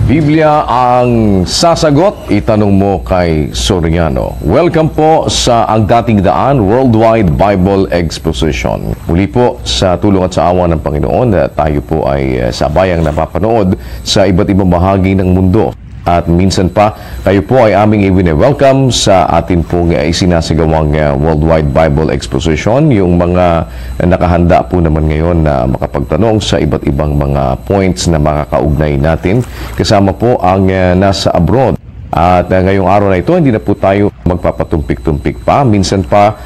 Biblia ang sasagot, itanong mo kay Soriano. Welcome po sa Ang Dating Daan Worldwide Bible Exposition. Muli po sa tulong at sa awa ng Panginoon, tayo po ay sabayang napapanood sa iba't ibang bahagi ng mundo. At minsan pa, kayo po ay aming i-welcome sa atin pong isinasagawang Worldwide Bible Exposition. Yung mga nakahanda po naman ngayon na makapagtanong sa iba't ibang mga points na makakaugnay natin. Kasama po ang nasa abroad. At ngayong araw na ito, hindi na po tayo magpapatumpik-tumpik pa. Minsan pa,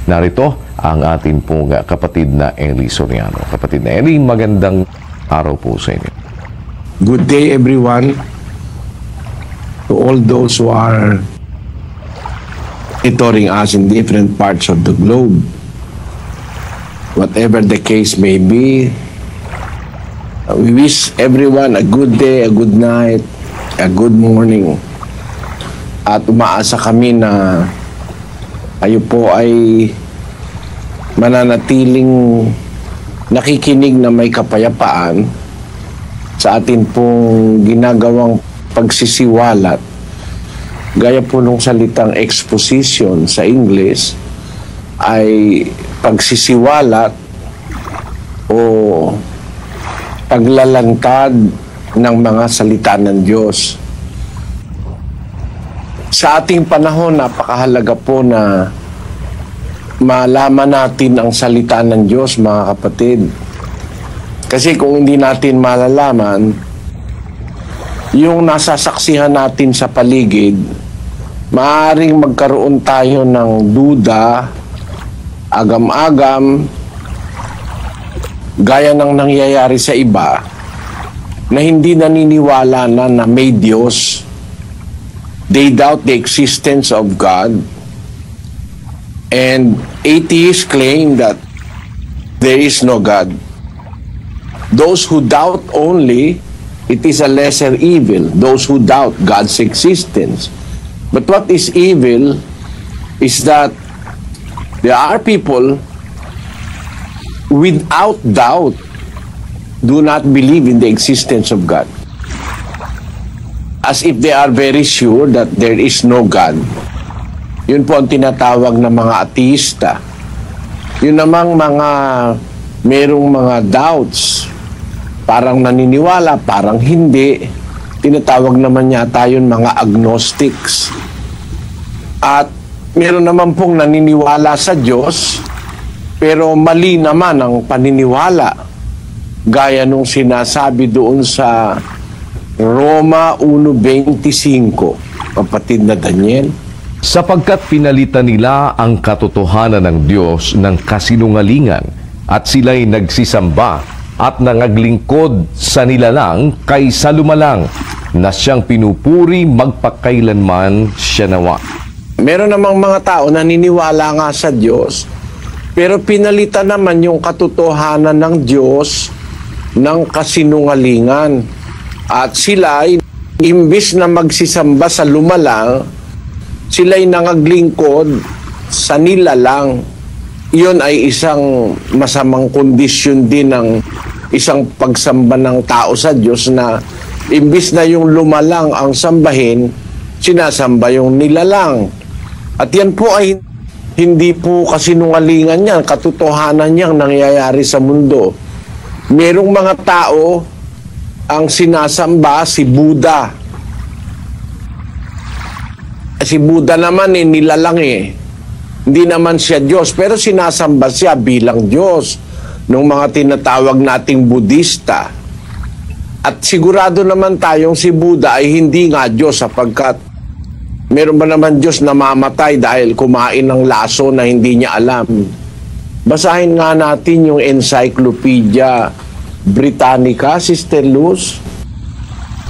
narito ang atin pong kapatid na Eli Soriano. Kapatid na Eli, magandang araw po sa inyo. Good day everyone. To all those who are monitoring us in different parts of the globe, whatever the case may be, we wish everyone a good day, a good night, a good morning. At umaasa kami na kayo po ay mananatiling nakikinig na may kapayapaan sa atin pong ginagawang pagsisiwalat, gaya po nung salitang exposition sa English, ay pagsisiwalat o paglalantad ng mga salita ng Diyos. Sa ating panahon, napakahalaga po na malaman natin ang salita ng Diyos, mga kapatid. Kasi kung hindi natin malalaman, yung nasasaksihan natin sa paligid, maaaring magkaroon tayo ng duda, agam-agam, gaya ng nangyayari sa iba, na hindi naniniwala na may Diyos. They doubt the existence of God. And atheists claim that there is no God. Those who doubt only, it is a lesser evil, those who doubt God's existence. But what is evil is that there are people without doubt do not believe in the existence of God, as if they are very sure that there is no God. Yun po ang tinatawag na mga ateista. Yun namang mga merong mga doubts, parang naniniwala, parang hindi. Tinatawag naman yata yun mga agnostics. At meron naman pong naniniwala sa Diyos, pero mali naman ang paniniwala. Gaya nung sinasabi doon sa Roma 1:25, kapatid na Daniel. Sapagkat pinalitan nila ang katotohanan ng Diyos ng kasinungalingan at sila'y nagsisamba at nangaglingkod sa nilalang kaysa lumalang na siyang pinupuri magpakailanman siya nawa. Meron namang mga tao na naniniwala nga sa Diyos, pero pinalitan naman yung katotohanan ng Diyos ng kasinungalingan. At sila'y, imbis na magsisamba sa lumalang, sila'y nangaglingkod sa nilalang. Iyon ay isang masamang kondisyon din ng isang pagsamba ng tao sa Diyos, na imbis na yung lumalang ang sambahin, sinasamba yung nilalang. At yan po ay hindi po kasinungalingan yan, katotohanan niyang nangyayari sa mundo. Merong mga tao ang sinasamba si Buddha. Si Buddha naman nilalang Hindi naman siya Diyos, pero sinasamba siya bilang Diyos ng mga tinatawag nating Budista. At sigurado naman tayong si Buddha ay hindi nga Diyos, sapagkat meron ba naman Diyos na mamatay dahil kumain ng laso na hindi niya alam? Basahin nga natin yung Encyclopedia Britannica, Sister Luz.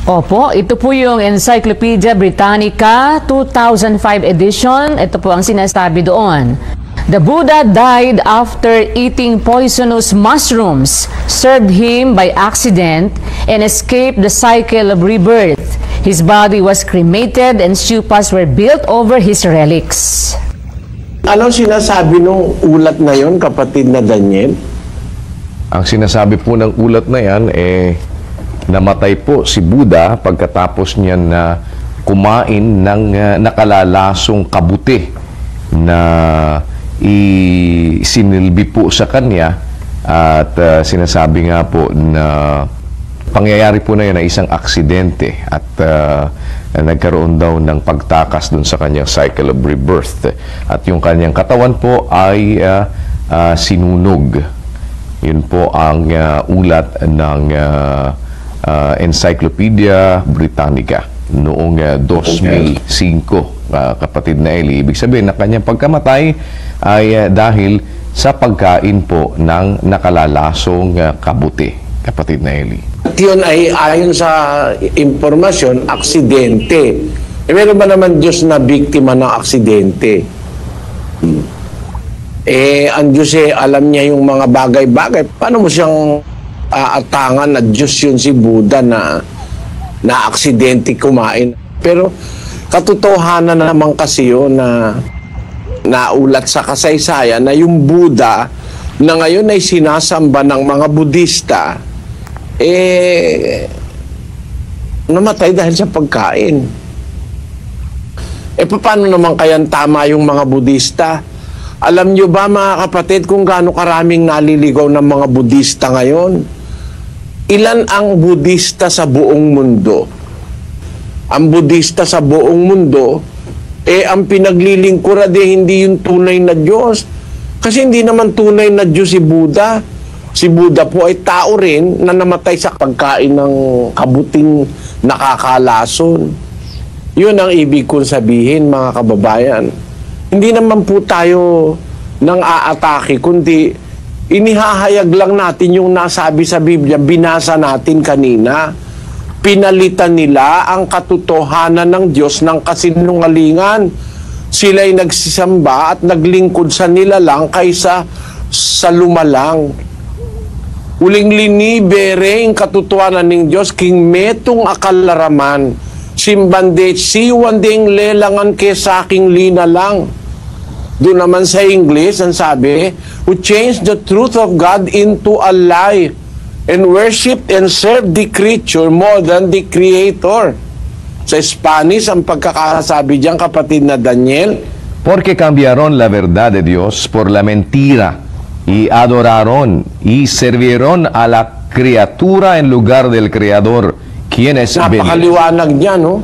Opo, ito po yung Encyclopedia Britannica 2005 edition. Ito po ang sinasabi doon. The Buddha died after eating poisonous mushrooms served him by accident and escaped the cycle of rebirth. His body was cremated and stupas were built over his relics. Anong sinasabi nung ulat na yon, kapatid na Daniel? Ang sinasabi po ng ulat na yan, namatay po si Buddha pagkatapos niya na kumain ng nakalalasong kabuti na isinilbi po sa kanya at sinasabi nga po na pangyayari po na yun na isang aksidente at nagkaroon daw ng pagtakas dun sa kanyang cycle of rebirth at yung kanyang katawan po ay sinunog. Yun po ang ulat ng Encyclopedia Britannica noong 2005, kapatid na Eli. Ibig sabihin na kanyang pagkamatay ay dahil sa pagkain po ng nakalalasong kabuti, kapatid na Eli. At yun ay ayon sa impormasyon, aksidente. Meron ba naman Diyos na biktima ng aksidente? Ang Diyos alam niya yung mga bagay-bagay. Paano mo siyang aatangan na Diyos yun si Buddha na aksidente kumain? Pero katotohanan naman kasi yun na naulat sa kasaysayan na yung Buddha na ngayon ay sinasamba ng mga Budista, namatay dahil sa pagkain. Paano naman kayang tama yung mga Budista? Alam nyo ba mga kapatid kung gaano karaming naliligaw ng mga Budista ngayon? Ilan ang Budista sa buong mundo? Ang Budista sa buong mundo, ang pinaglilingkuran hindi yung tunay na Diyos. Kasi hindi naman tunay na Diyos si Buddha. Si Buddha po ay tao rin na namatay sa pagkain ng kabuting nakakalason. Yun ang ibig kong sabihin, mga kababayan. Hindi naman po tayo nang aatake, kundi inihahayag lang natin yung nasabi sa Biblia, binasa natin kanina. Pinalitan nila ang katotohanan ng Diyos ng kasinungalingan. Sila'y nagsisamba at naglingkod sa nilalang kaysa sa lumalang. Uling linibere ang katotohanan ng Diyos, king metong akalaraman, simbande siwanding lelangan ke sa aking linalang. Doon naman sa English, ang sabi, who changed the truth of God into a lie and worship and serve the creature more than the Creator. Sa Spanish, ang pagkakasabi diyan, kapatid na Daniel, Porque cambiaron la verdad de Dios por la mentira y adoraron y sirvieron a la criatura en lugar del Creador, quien es napakaliwanag niya, no?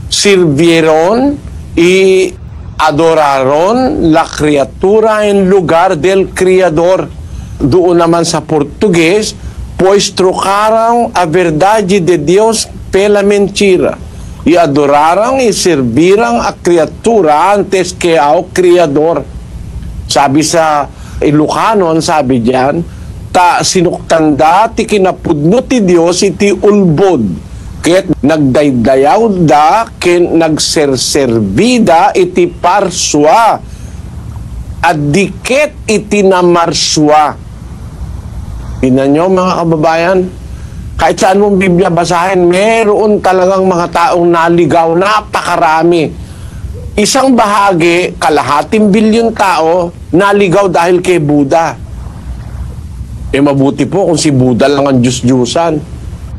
Sirvieron y adoraron la criatura en lugar del Creador. Doon naman sa Portuguese, pois trocaram a verdade de Deus pela mentira e adoraram e serviram a criatura antes que ao Criador. Sabi sa Ilocano, sabi diyan, ta sinuktanda ti kinapudno ti Dios iti ulbod ket nagdaydayaw da ken nagserservida iti parswa adiket iti namarswa. Tingnan nyo mga kababayan, kahit saan mong Biblia basahin, meron talagang mga taong naligaw, napakarami. Isang bahagi, kalahating bilyon tao, naligaw dahil kay Buddha. Mabuti po kung si Buddha lang ang Diyos-Diyusan.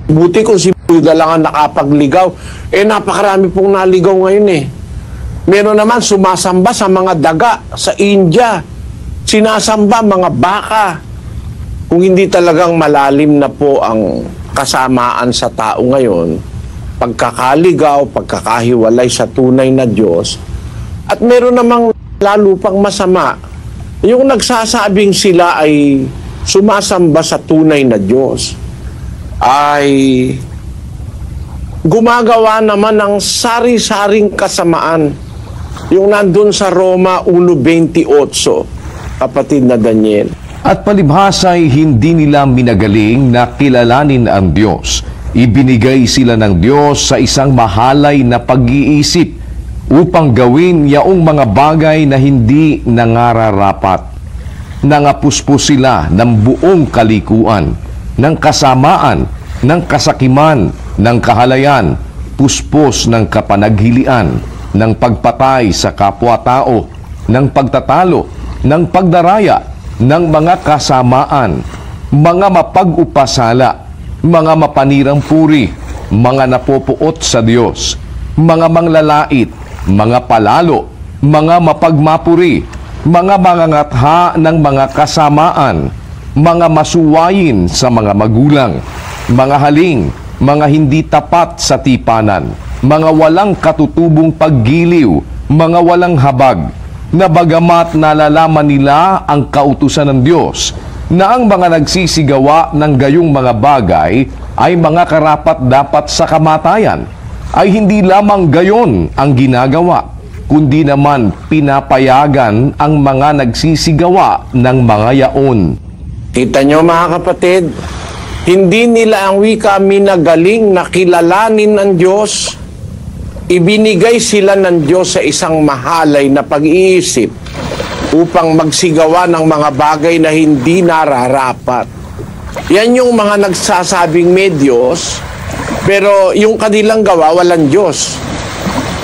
Buti kung si Buddha lang ang nakapagligaw. Napakarami pong naligaw ngayon Meron naman sumasamba sa mga daga sa India. Sinasamba mga baka. Kung hindi talagang malalim na po ang kasamaan sa tao ngayon, pagkakaligaw, pagkakahiwalay sa tunay na Diyos, at meron namang lalo pang masama, yung nagsasabing sila ay sumasamba sa tunay na Diyos, ay gumagawa naman ng sari-saring kasamaan. Yung nandun sa Roma 1:28, kapatid na Daniel. At palibhasa'y hindi nila minagaling na kilalanin ang Diyos. Ibinigay sila ng Diyos sa isang mahalay na pag-iisip upang gawin yaong mga bagay na hindi nangararapat. Nangapuspos sila ng buong kalikuan, ng kasamaan, ng kasakiman, ng kahalayan, puspos ng kapanaghilian, ng pagpatay sa kapwa-tao, ng pagtatalo, ng pagdaraya, ng mga kasamaan, mga mapag-upasala, mga mapanirang puri, mga napopuot sa Diyos, mga manglalait, mga palalo, mga mapagmapuri, mga mangangatha ng mga kasamaan, mga masuwayin sa mga magulang, mga haling, mga hindi tapat sa tipanan, mga walang katutubong paggiliw, mga walang habag, na bagamat nalalaman nila ang kautusan ng Diyos, na ang mga nagsisigawa ng gayong mga bagay ay mga karapat-dapat sa kamatayan, ay hindi lamang gayon ang ginagawa, kundi naman pinapayagan ang mga nagsisigawa ng mga yaon. Kita nyo mga kapatid, hindi nila ang wika minagaling na kilalanin ang Diyos. Ibinigay sila ng Diyos sa isang mahalay na pag-iisip upang magsigawa ng mga bagay na hindi nararapat. Yan yung mga nagsasabing may Diyos, pero yung kanilang gawa walang Diyos.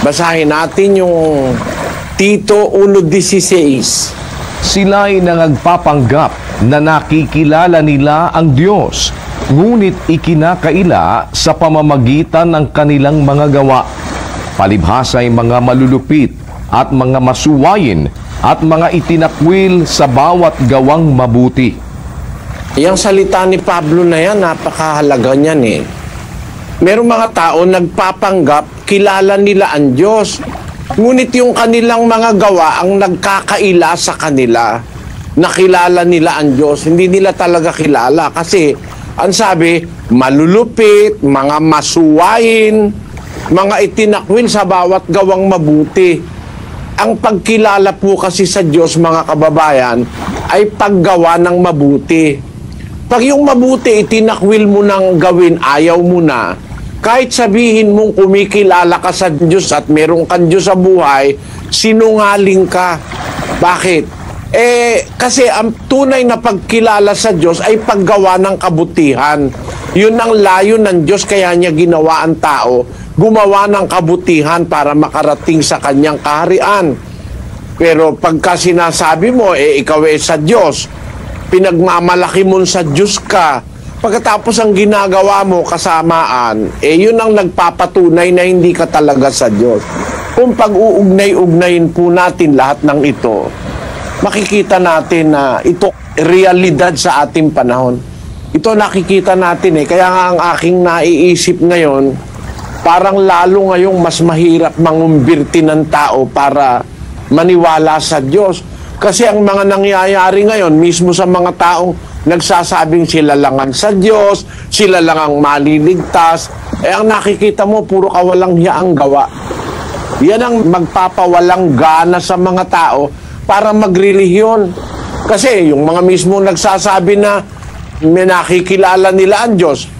Basahin natin yung Tito 1:16. Sila'y nangagpapanggap na nakikilala nila ang Diyos, ngunit ikinakaila sa pamamagitan ng kanilang mga gawa. Palibhasa'y mga malulupit at mga masuwayin at mga itinakwil sa bawat gawang mabuti. Yung salita ni Pablo na yan, napakahalaga niyan eh. Merong mga tao nagpapanggap, kilala nila ang Diyos. Ngunit yung kanilang mga gawa ang nagkakaila sa kanila. Nakilala nila ang Diyos. Hindi nila talaga kilala kasi ang sabi, malulupit, mga masuwayin, mga itinakwil sa bawat gawang mabuti. Ang pagkilala po kasi sa Diyos, mga kababayan, ay paggawa ng mabuti. Pag yung mabuti itinakwil mo nang gawin, ayaw mo na, kahit sabihin mong kumikilala ka sa Diyos at meron kang Diyos sa buhay, sinungaling ka. Bakit? Kasi ang tunay na pagkilala sa Diyos ay paggawa ng kabutihan. Yun ang layo ng Diyos, kaya niya ginawa ang tao, gumawa ng kabutihan para makarating sa kanyang kaharian. Pero pagka sinasabi mo, ikaw sa Diyos, pinagmamalaki mo sa Diyos ka, pagkatapos ang ginagawa mo kasamaan, yun ang nagpapatunay na hindi ka talaga sa Diyos. Kung pag-uugnay-ugnayin po natin lahat ng ito, makikita natin na ito realidad sa ating panahon. Ito nakikita natin kaya nga ang aking naiisip ngayon, parang lalo ngayong mas mahirap mangumbirti ng tao para maniwala sa Diyos. Kasi ang mga nangyayari ngayon, mismo sa mga taong nagsasabing sila lang ang sa Diyos, sila lang ang maliligtas, ang nakikita mo, puro kawalang hiya ang gawa. Yan ang magpapawalang gana sa mga tao para magrelihiyon. Kasi yung mga mismo nagsasabi na may nakikilala nila ang Diyos,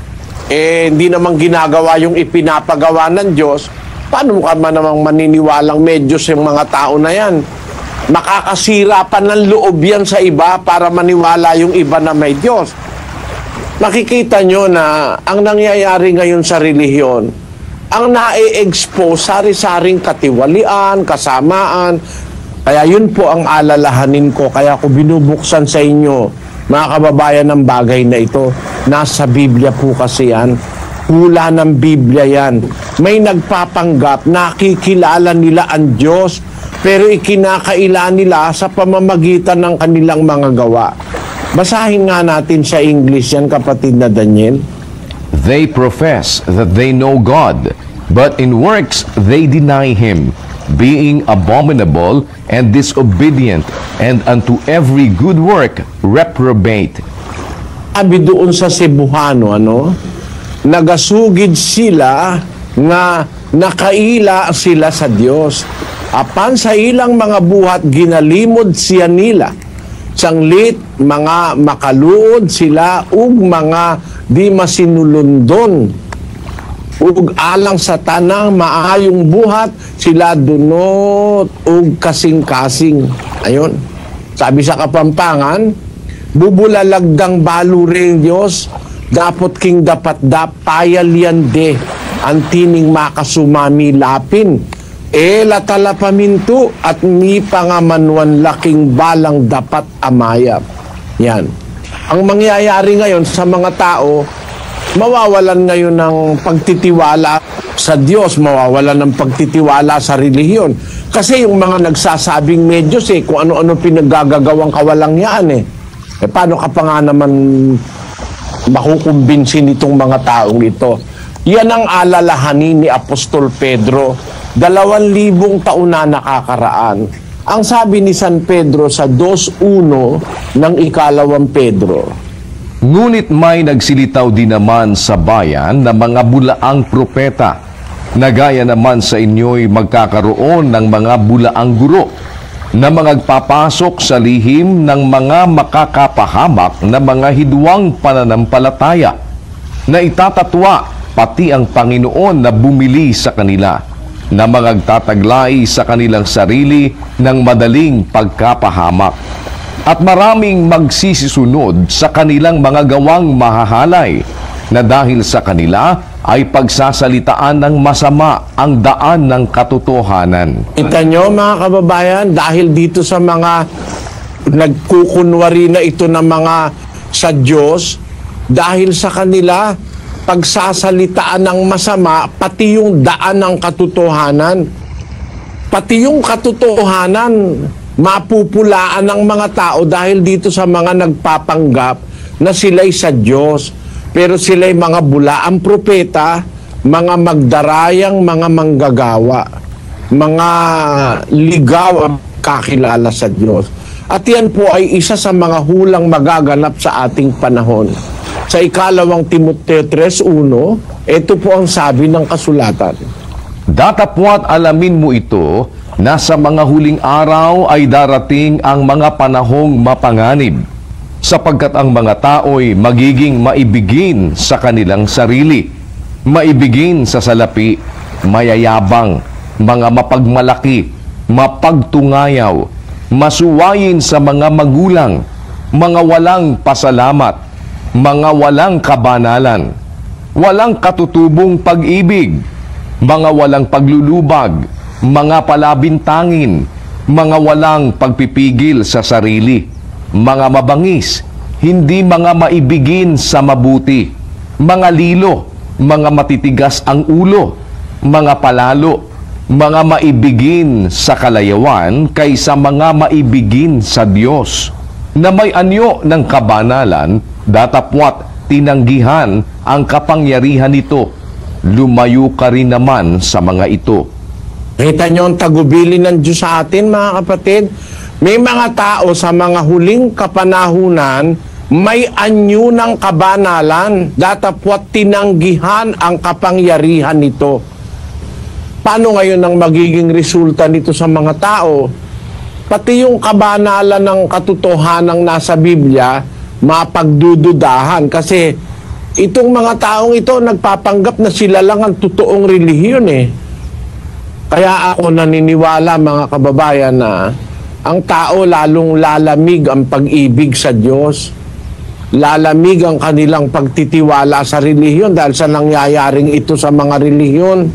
hindi naman ginagawa yung ipinapagawa ng Diyos, paano ka man namang maniniwalang may Diyos yung mga tao na yan? Makakasira pa ng loob yan sa iba para maniwala yung iba na may Diyos. Makikita nyo na ang nangyayari ngayon sa relihiyon, ang na-expose sari-saring katiwalian, kasamaan. Kaya yun po ang alalahanin ko, kaya ko binubuksan sa inyo, mga kababayan, ng bagay na ito. Nasa Biblia po kasi yan. Hula ng Biblia yan. May nagpapanggap, nakikilala nila ang Diyos, pero ikinakaila nila sa pamamagitan ng kanilang mga gawa. Basahin nga natin sa English yan, kapatid na Daniel. They profess that they know God, but in works they deny Him, being abominable and disobedient, and unto every good work reprobate. Abi doon sa Cebuano, nagasugid sila nga nakaila sila sa Dios. Apan sa ilang mga buhat ginalimod siya nila. Sanglit mga makaluod sila ug mga di masinulundon. Ug alang sa tanang maayong buhat sila dunot ug kasing-kasing. Ayon. Sabi sa Kapampangan, bubulalagdang baluring Dios, dapat king dapat payal yan de, antining makasumami lapin. Latala paminto at mi pangamanwan laking balang dapat amayap. Yan. Ang mangyayari ngayon sa mga tao, mawawalan ngayon ng pagtitiwala sa Diyos, mawawalan ng pagtitiwala sa relihiyon. Kasi yung mga nagsasabing medyos kung ano-ano pinaggagawang kawalangyaan paano ka pa nga naman makukumbinsin itong mga taong ito? Yan ang alalahanin ni Apostol Pedro 2,000 taon na nakakaraan. Ang sabi ni San Pedro sa 2:1 ng ikalawang Pedro, Ngunit may nagsilitaw din naman sa bayan na mga bulaang propeta, na gaya naman sa inyo'y magkakaroon ng mga bulaang guro, na magpapasok sa lihim ng mga makakapahamak na mga hidwang pananampalataya, na itatatwa pati ang Panginoon na bumili sa kanila, na magtataglay sa kanilang sarili ng madaling pagkapahamak. At maraming magsisisunod sa kanilang mga gawang mahahalay, na dahil sa kanila ay pagsasalitaan ng masama ang daan ng katotohanan. Kita nyo mga kababayan, dahil dito sa mga nagkukunwari na ito ng mga sa Diyos, dahil sa kanila pagsasalitaan ng masama, pati yung daan ng katotohanan, pati yung katotohanan mapupulaan ng mga tao dahil dito sa mga nagpapanggap na sila'y sa Diyos. Pero sila'y mga bulaang propeta, mga magdarayang mga manggagawa, mga ligaw ang kakilala sa Diyos. At yan po ay isa sa mga hulang magaganap sa ating panahon. Sa ikalawang Timoteo 3:1, ito po ang sabi ng kasulatan. Datapwat alamin mo ito, na sa mga huling araw ay darating ang mga panahong mapanganib, sapagkat ang mga tao'y magiging maibigin sa kanilang sarili, maibigin sa salapi, mayayabang, mga mapagmalaki, mapagtungayaw, masuwayin sa mga magulang, mga walang pasalamat, mga walang kabanalan, walang katutubong pag-ibig, mga walang paglulubag, mga palabintangin, mga walang pagpipigil sa sarili, mga mabangis, hindi mga maibigin sa mabuti, mga lilo, mga matitigas ang ulo, mga palalo, mga maibigin sa kalayawan kaysa mga maibigin sa Diyos, na may anyo ng kabanalan, datapwat tinanggihan ang kapangyarihan nito, lumayo ka rin naman sa mga ito. Kita nyo ang tagubili ng Diyos sa atin, mga kapatid. May mga tao sa mga huling kapanahunan, may anyo ng kabanalan, datapwat tinanggihan ang kapangyarihan nito. Paano ngayon ang magiging resulta nito sa mga tao? Pati yung kabanalan ng katotohanan nasa Biblia, mapagdududahan. Kasi itong mga taong ito, nagpapanggap na sila lang ang totoong relihiyon Kaya ako naniniwala, mga kababayan, na ang tao lalong lalamig ang pag-ibig sa Diyos. Lalamig ang kanilang pagtitiwala sa relihiyon dahil sa nangyayaring ito sa mga relihiyon.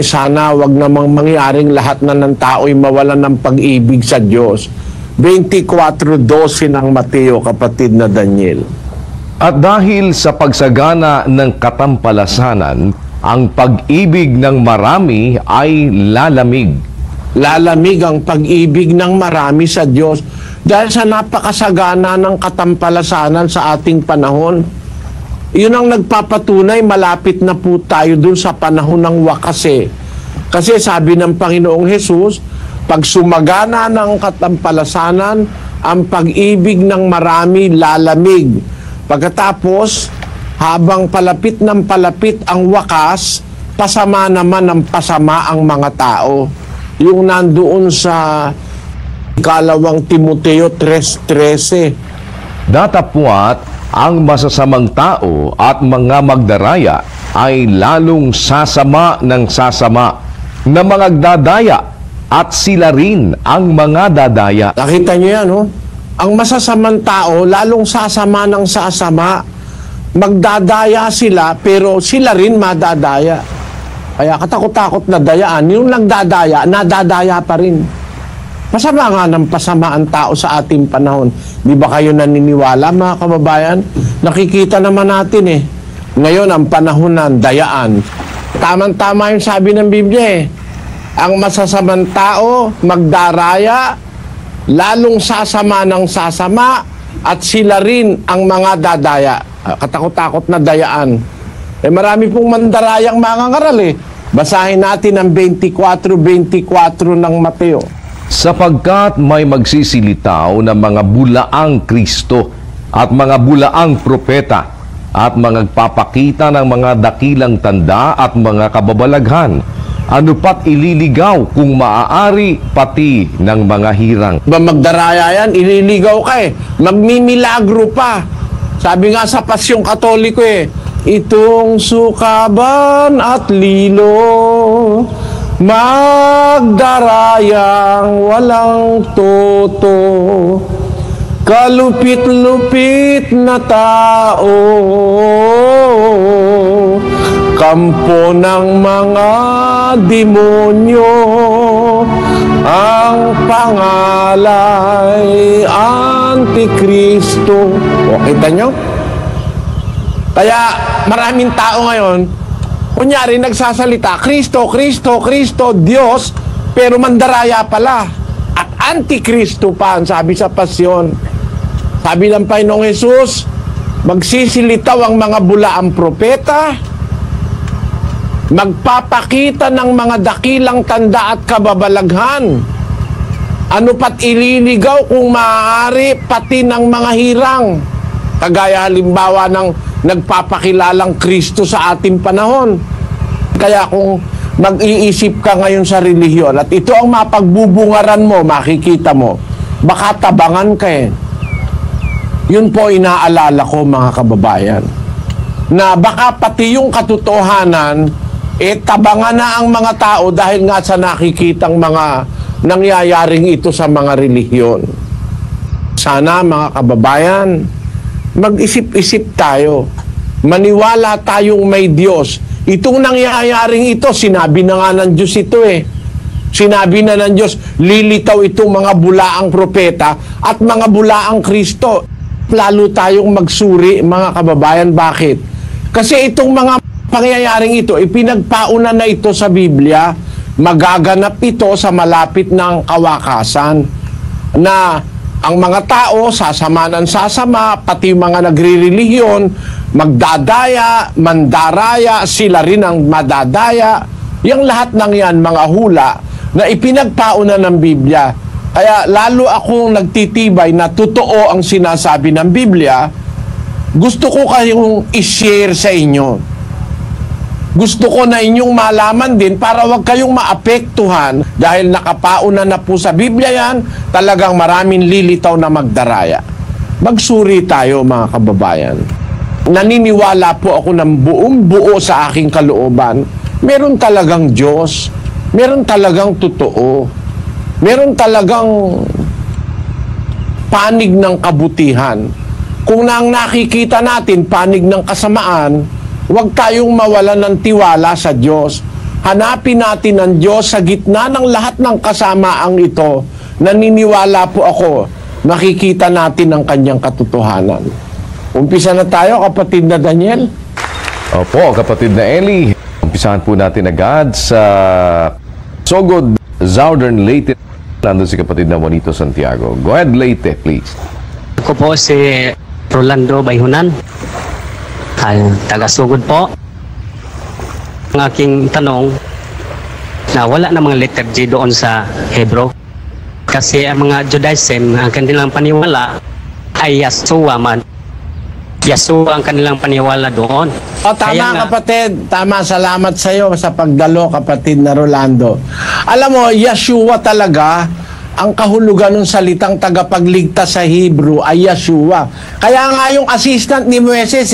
Sana wag namang mangyaring lahat na ng tao'y mawalan ng pag-ibig sa Diyos. 24:12 ng Mateo, kapatid na Daniel. At dahil sa pagsagana ng katampalasanan, ang pag-ibig ng marami ay lalamig. Lalamig ang pag-ibig ng marami sa Diyos dahil sa napakasagana ng katampalasanan sa ating panahon. Yun ang nagpapatunay, malapit na po tayo dun sa panahon ng wakas Kasi sabi ng Panginoong Hesus, pag sumagana ng katampalasanan, ang pag-ibig ng marami lalamig. Pagkatapos, habang palapit ng palapit ang wakas, pasama naman ng pasama ang mga tao. Yung nandoon sa ikalawang Timoteo 3:13. Datapwat ang masasamang tao at mga magdaraya ay lalong sasama ng sasama, na mga dadaya, at sila rin ang mga dadaya. Nakita niyo yan, Ang masasamang tao lalong sasama ng sasama. Magdadaya sila, pero sila rin madadaya. Kaya katakot-takot na dayaan. Yung nagdadaya, nadadaya pa rin. Pasama nga ng pasama ang tao sa ating panahon. Di ba kayo naniniwala, mga kababayan? Nakikita naman natin eh. Ngayon, ang panahon ng dayaan. Tamang-tama yung sabi ng Biblia eh. Ang masasamang tao, magdaraya, lalong sasama ng sasama, at sila rin ang mga dadaya. Katakot-takot na dayaan. Eh marami pong mandarayang mangangaral eh. Basahin natin ang 24:24 ng Mateo. Sapagkat may magsisilitaw na mga bulaang Kristo at mga bulaang propeta at magpapakita ng mga dakilang tanda at mga kababalaghan. Ano pat ililigaw kung maaari pati ng mga hirang. Ba magdaraya yan, ililigaw ka eh. Magmimilagro pa. Sabi nga sa Pasyong Katoliko eh, itong sukaban at lilo, magdarayang walang toto, kalupit-lupit na tao, kampo ng mga demonyo, ang pangalay Antikristo. O, kita nyo? Kaya maraming tao ngayon, kunyari nagsasalita, Kristo, Kristo, Kristo, Diyos, pero mandaraya pala. At Antikristo pa, ang sabi sa Pasyon. Sabi ng Panginoong Jesus, magsisilitaw ang mga bulaang propeta, magpapakita ng mga dakilang tanda at kababalaghan. Ano pat ililigaw kung maaari pati ng mga hirang. Kagaya halimbawa ng nagpapakilalang Kristo sa ating panahon. Kaya kung mag-iisip ka ngayon sa relihiyon at ito ang mapagbubungaran mo, makikita mo, baka tabangan ka eh. Yun po inaalala ko, mga kababayan, na baka pati yung katotohanan tabangan na ang mga tao dahil nga sa nakikitang mga nangyayaring ito sa mga relihiyon. Sana, mga kababayan, mag-isip-isip tayo. Maniwala tayong may Diyos. Itong nangyayaring ito, sinabi na nga ng Diyos ito eh. Sinabi na ng Diyos, lilitaw itong mga bulaang propeta at mga bulaang Kristo. Lalo tayong magsuri, mga kababayan. Bakit? Kasi itong mga pangyayaring ito, ipinagpauna na ito sa Biblia, magaganap ito sa malapit ng kawakasan na ang mga tao, sasama ng sasama, pati mga nagrirelihiyon, magdadaya, mandaraya, sila rin ang madadaya. Yang lahat ng yan, mga hula, na ipinagpauna ng Biblia. Kaya lalo akong nagtitibay na totoo ang sinasabi ng Biblia, gusto ko kayong i-share sa inyo. Gusto ko na inyong malaman din para wag kayong maapektuhan dahil nakapauna na po sa Biblia yan, talagang maraming lilitaw na magdaraya. Magsuri tayo, mga kababayan. Naniniwala po ako ng buong buo sa aking kalooban. Meron talagang Diyos. Meron talagang totoo. Meron talagang panig ng kabutihan. Kung nang nakikita natin panig ng kasamaan, huwag tayong mawalan ng tiwala sa Diyos. Hanapin natin ang Diyos sa gitna ng lahat ng kasamaang ito. Naniniwala po ako, makikita natin ang kanyang katotohanan. Umpisa na tayo, kapatid na Daniel. Opo, kapatid na Eli. Umpisahan po natin agad sa Sogod, Southern Leyte. Nandun si kapatid na Juanito Santiago. Go ahead, Leyte, please. Ako po si Rolando Bayhunan. Taga-Sugod po. Ang aking tanong, na wala na mga liturgy doon sa Hebrew. Kasi ang mga Judaism, ang kanilang paniwala ay Yeshua man. Yeshua ang kanilang paniwala doon. O tama kapatid, tama, salamat sa iyo sa pagdalo, kapatid na Rolando. Alam mo, Yeshua talaga, ang kahulugan ng salitang tagapagligtas sa Hebrew ay Yeshua. Kaya nga yung assistant ni Moises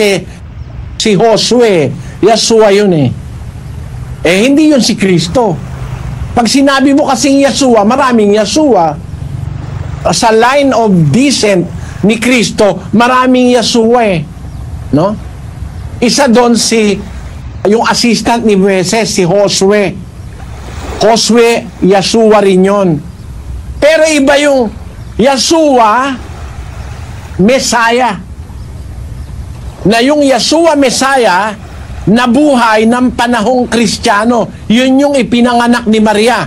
si Josue, Yeshua yun eh. Hindi yun si Kristo. Pag sinabi mo kasing Yeshua, maraming Yeshua. Sa line of descent ni Kristo, maraming Yeshua eh. No? Isa doon yung assistant ni Moises, si Josue. Josue, Yeshua rin yun. Pero iba yung Yeshua Messiah. Na yung Yeshua Messiah nabuhay ng panahong Kristiyano. Yun yung ipinanganak ni Maria.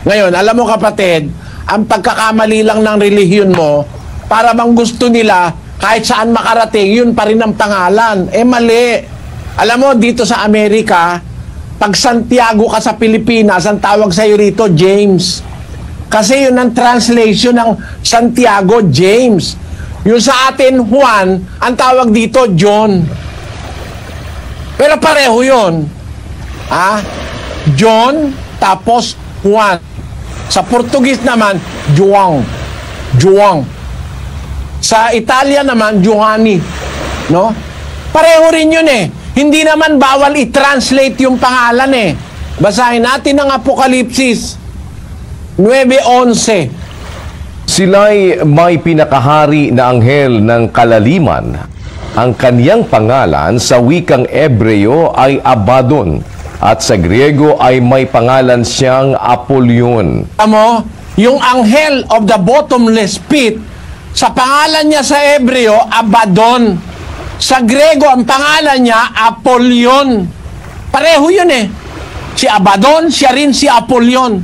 Ngayon, alam mo kapatid, ang pagkakamali lang ng relihiyon mo, para bang gusto nila kahit saan makarating, yun pa rin ang pangalan. Mali. Alam mo, dito sa Amerika, pag Santiago ka sa Pilipinas, ang tawag sa'yo rito, James. Kasi yun ang translation ng Santiago, James. Yung sa atin, Juan, ang tawag dito, John. Pero pareho yun. John, tapos Juan. Sa Portuguese naman, João. João. Sa Italia naman, Giovanni. No? Pareho rin yun eh. Hindi naman bawal i-translate yung pangalan eh. Basahin natin ang Apokalipsis 9:11. Sila'y may pinakahari na anghel ng kalaliman. Ang kaniyang pangalan sa wikang Ebreo ay Abaddon at sa Griego ay may pangalan siyang Apollyon. Amo, yung anghel of the bottomless pit, sa pangalan niya sa Ebreo, Abaddon. Sa Griego, ang pangalan niya, Apollyon. Pareho yun eh. Si Abaddon, siya rin si Apollyon.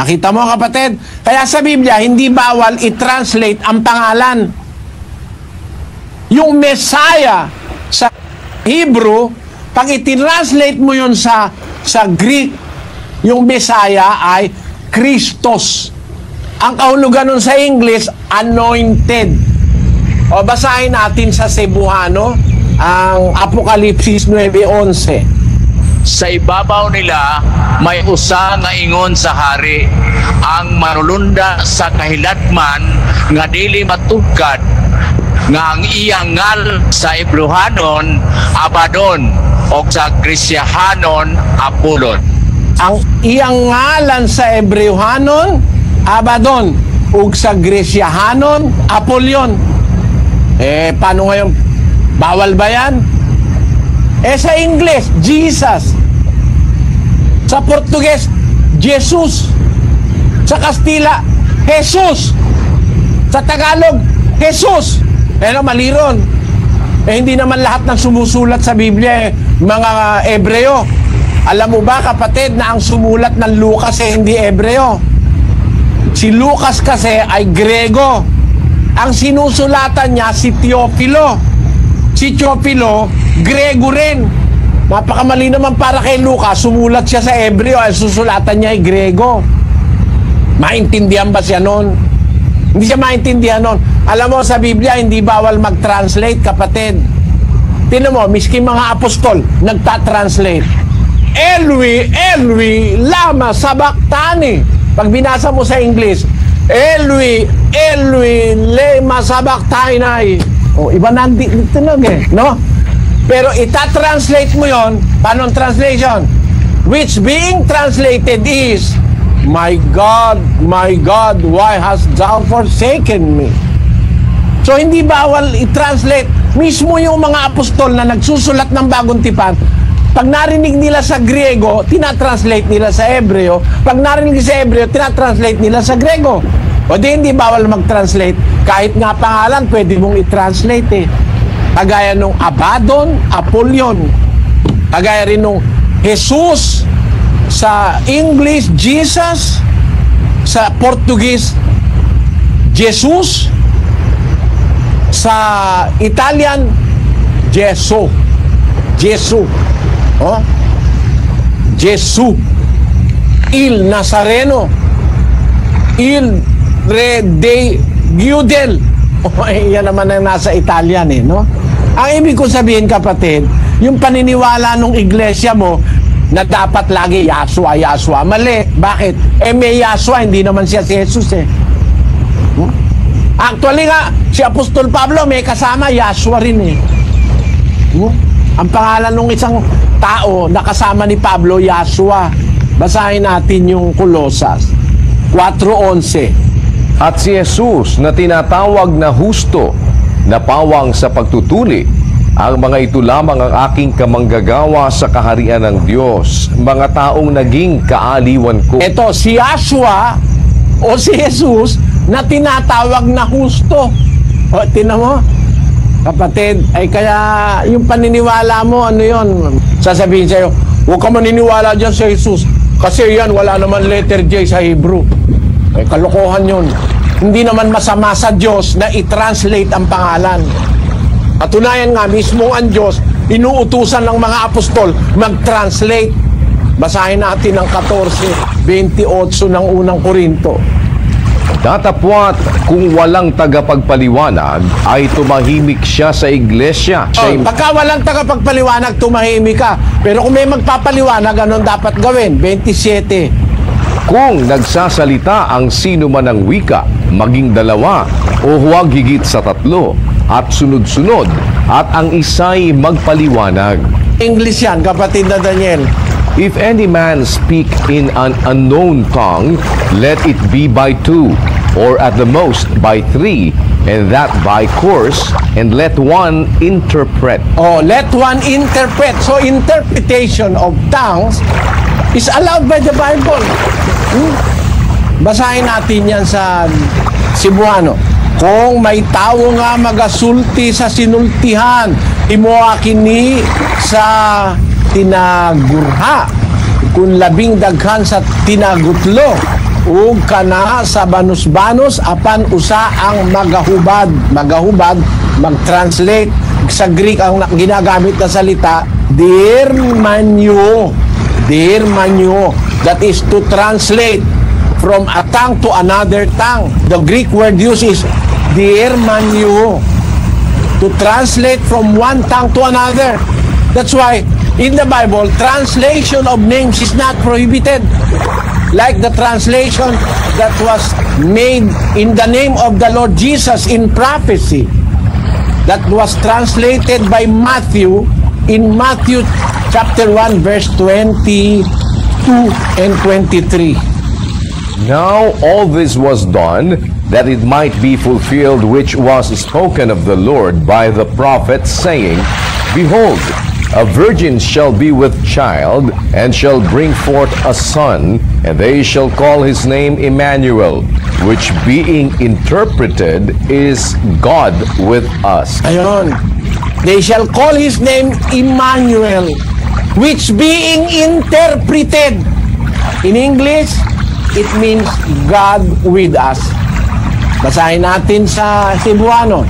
Nakita mo kapatid? Kaya sa Biblia, hindi bawal i-translate ang pangalan. Yung Messiah sa Hebrew, pag i-translate mo yun sa Greek, yung Messiah ay Christos. Ang kahulugan nun sa English, anointed. O basahin natin sa Cebuano, ang Apokalipsis 9:11. Sa ibabaw nila may usa nga ingon sa hari, ang marulunda sa kahilatman nga dili matugkad, nga ang iyang ngal sa Ebrohanon Abaddon o sa Grisyahanon Apollon. Ang iyang ngalan sa Ebrehanon Abaddon ug sa Grisyahanon Apollyon. Paano ngayon? Bawal ba yan? Sa English, Jesus. Sa Portuguese, Jesus. Sa Kastila, Jesus. Sa Tagalog, Jesus. Mali ron. Hindi naman lahat ng sumusulat sa Biblia mga Ebreo. Alam mo ba kapatid na ang sumulat ng Lucas hindi Ebreo? Si Lucas kasi ay Grego. Ang sinusulatan niya si Teofilo. Si Teofilo, Grego rin. Napakamali naman para kay Lucas, sumulat siya sa Ebreo, ay susulatan niya ay Grego. Maintindihan ba siya nun? Hindi siya maintindihan nun. Alam mo, sa Biblia, hindi bawal mag-translate, kapatid. Tingnan mo, miski mga apostol, nagta-translate. Elwi, Elwi, lama sabachthani. Pag binasa mo sa English, Elwi, Elwi, lema sabachthani. Iba na ang tinog eh, no? Pero ita-translate mo yon, paano ang translation? Which being translated is, my God, why hast thou forsaken me? So hindi bawal i-translate. Mismo yung mga apostol na nagsusulat ng Bagong Tipan, pag narinig nila sa Griego, tinatranslate nila sa Ebreo. Pag narinig sa Ebreo, tinatranslate nila sa Grego. O di hindi bawal mag-translate. Kahit nga pangalan, pwede mong i-translate eh. Kagaya nung Abaddon, Apollyon. Kagaya rin nung Jesus, sa English, Jesus, sa Portuguese, Jesus, sa Italian, Gesu. Gesu. Gesu. Il Nazareno. Il Re de Giudel. Yan naman ang nasa Italian eh, no? Ang ibig ko sabihin kapatid, yung paniniwala ng iglesia mo na dapat lagi Yahshua, Yahshua. Mali. Bakit? May Yahshua, hindi naman siya si Jesus eh. Actually nga, si Apostol Pablo may kasama Yahshua rin eh. Ang pangalan ng isang tao na kasama ni Pablo, Yahshua. Basahin natin yung Colosas 4:11. At si Jesus na tinatawag na husto, na pawang sa pagtutuli, ang mga ito lamang ang aking kamanggagawa sa kaharian ng Diyos, mga taong naging kaaliwan ko. Ito, si Yahshua, o si Jesus na tinatawag na husto. O, tinan mo, kapatid, ay kaya yung paniniwala mo, ano yun? Sasabihin sa'yo, huwag ka maniniwala dyan sa Jesus. Kasi yan, wala naman letter J sa Hebrew. Ay, kalokohan yun. Hindi naman masama sa Diyos na i-translate ang pangalan. Katunayan nga, mismo ang Diyos, inuutusan ng mga apostol mag-translate. Basahin natin ang 14:28 ng unang Korinto. Datapwat kung walang tagapagpaliwanag ay tumahimik siya sa iglesia. Pagka walang tagapagpaliwanag, tumahimik ka. Pero kung may magpapaliwanag, anong dapat gawin? 27. Kung nagsasalita ang sino man ng wika, maging dalawa o huwag higit sa 3 at sunod-sunod at ang isa'y magpaliwanag. English yan, kapatid na Daniel. If any man speak in an unknown tongue, let it be by 2, or at the most by 3, and that by course, and let one interpret. Oh, let one interpret. So, interpretation of tongues is allowed by the Bible. Basahin natin yan sa Cebuano. Kung may tao nga magasulti sa sinultihan, imoa kini sa tinagurha, kung labing daghan sa tinagutlo, ug kana sa banus-banus, apan usa ang magahubad, mag-translate. Sa Greek ang ginagamit na salita, dirmanyo, that is to translate from a tongue to another tongue. The Greek word used is dirmanyo, to translate from one tongue to another. That's why in the Bible, translation of names is not prohibited. Like the translation that was made in the name of the Lord Jesus in prophecy, that was translated by Matthew in Matthew chapter 1 verse 22 and 23. Now all this was done, that it might be fulfilled which was spoken of the Lord by the prophet, saying, Behold, a virgin shall be with child, and shall bring forth a son, and they shall call his name Emmanuel, which being interpreted is God with us. Ayon. They shall call his name Emmanuel, which being interpreted, in English, it means God with us. Basahin natin sa Cebuano.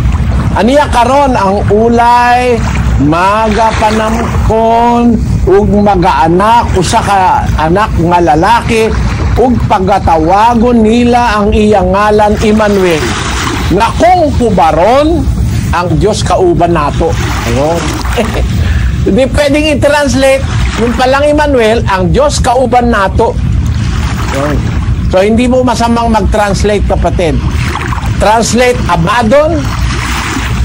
Aniya karon ang ulay magapanamkon ug magaanak usa ka anak nga lalaki ug pagatawagon nila ang iyang ngalan Emmanuel, nga kung pubaron ang Dios kauban nato. Ayun. Hindi pwedeng i-translate yung palang Emmanuel, ang Dios kauban nato. Ayun. So hindi mo masamang mag-translate, kapatid. Translate Abaddon,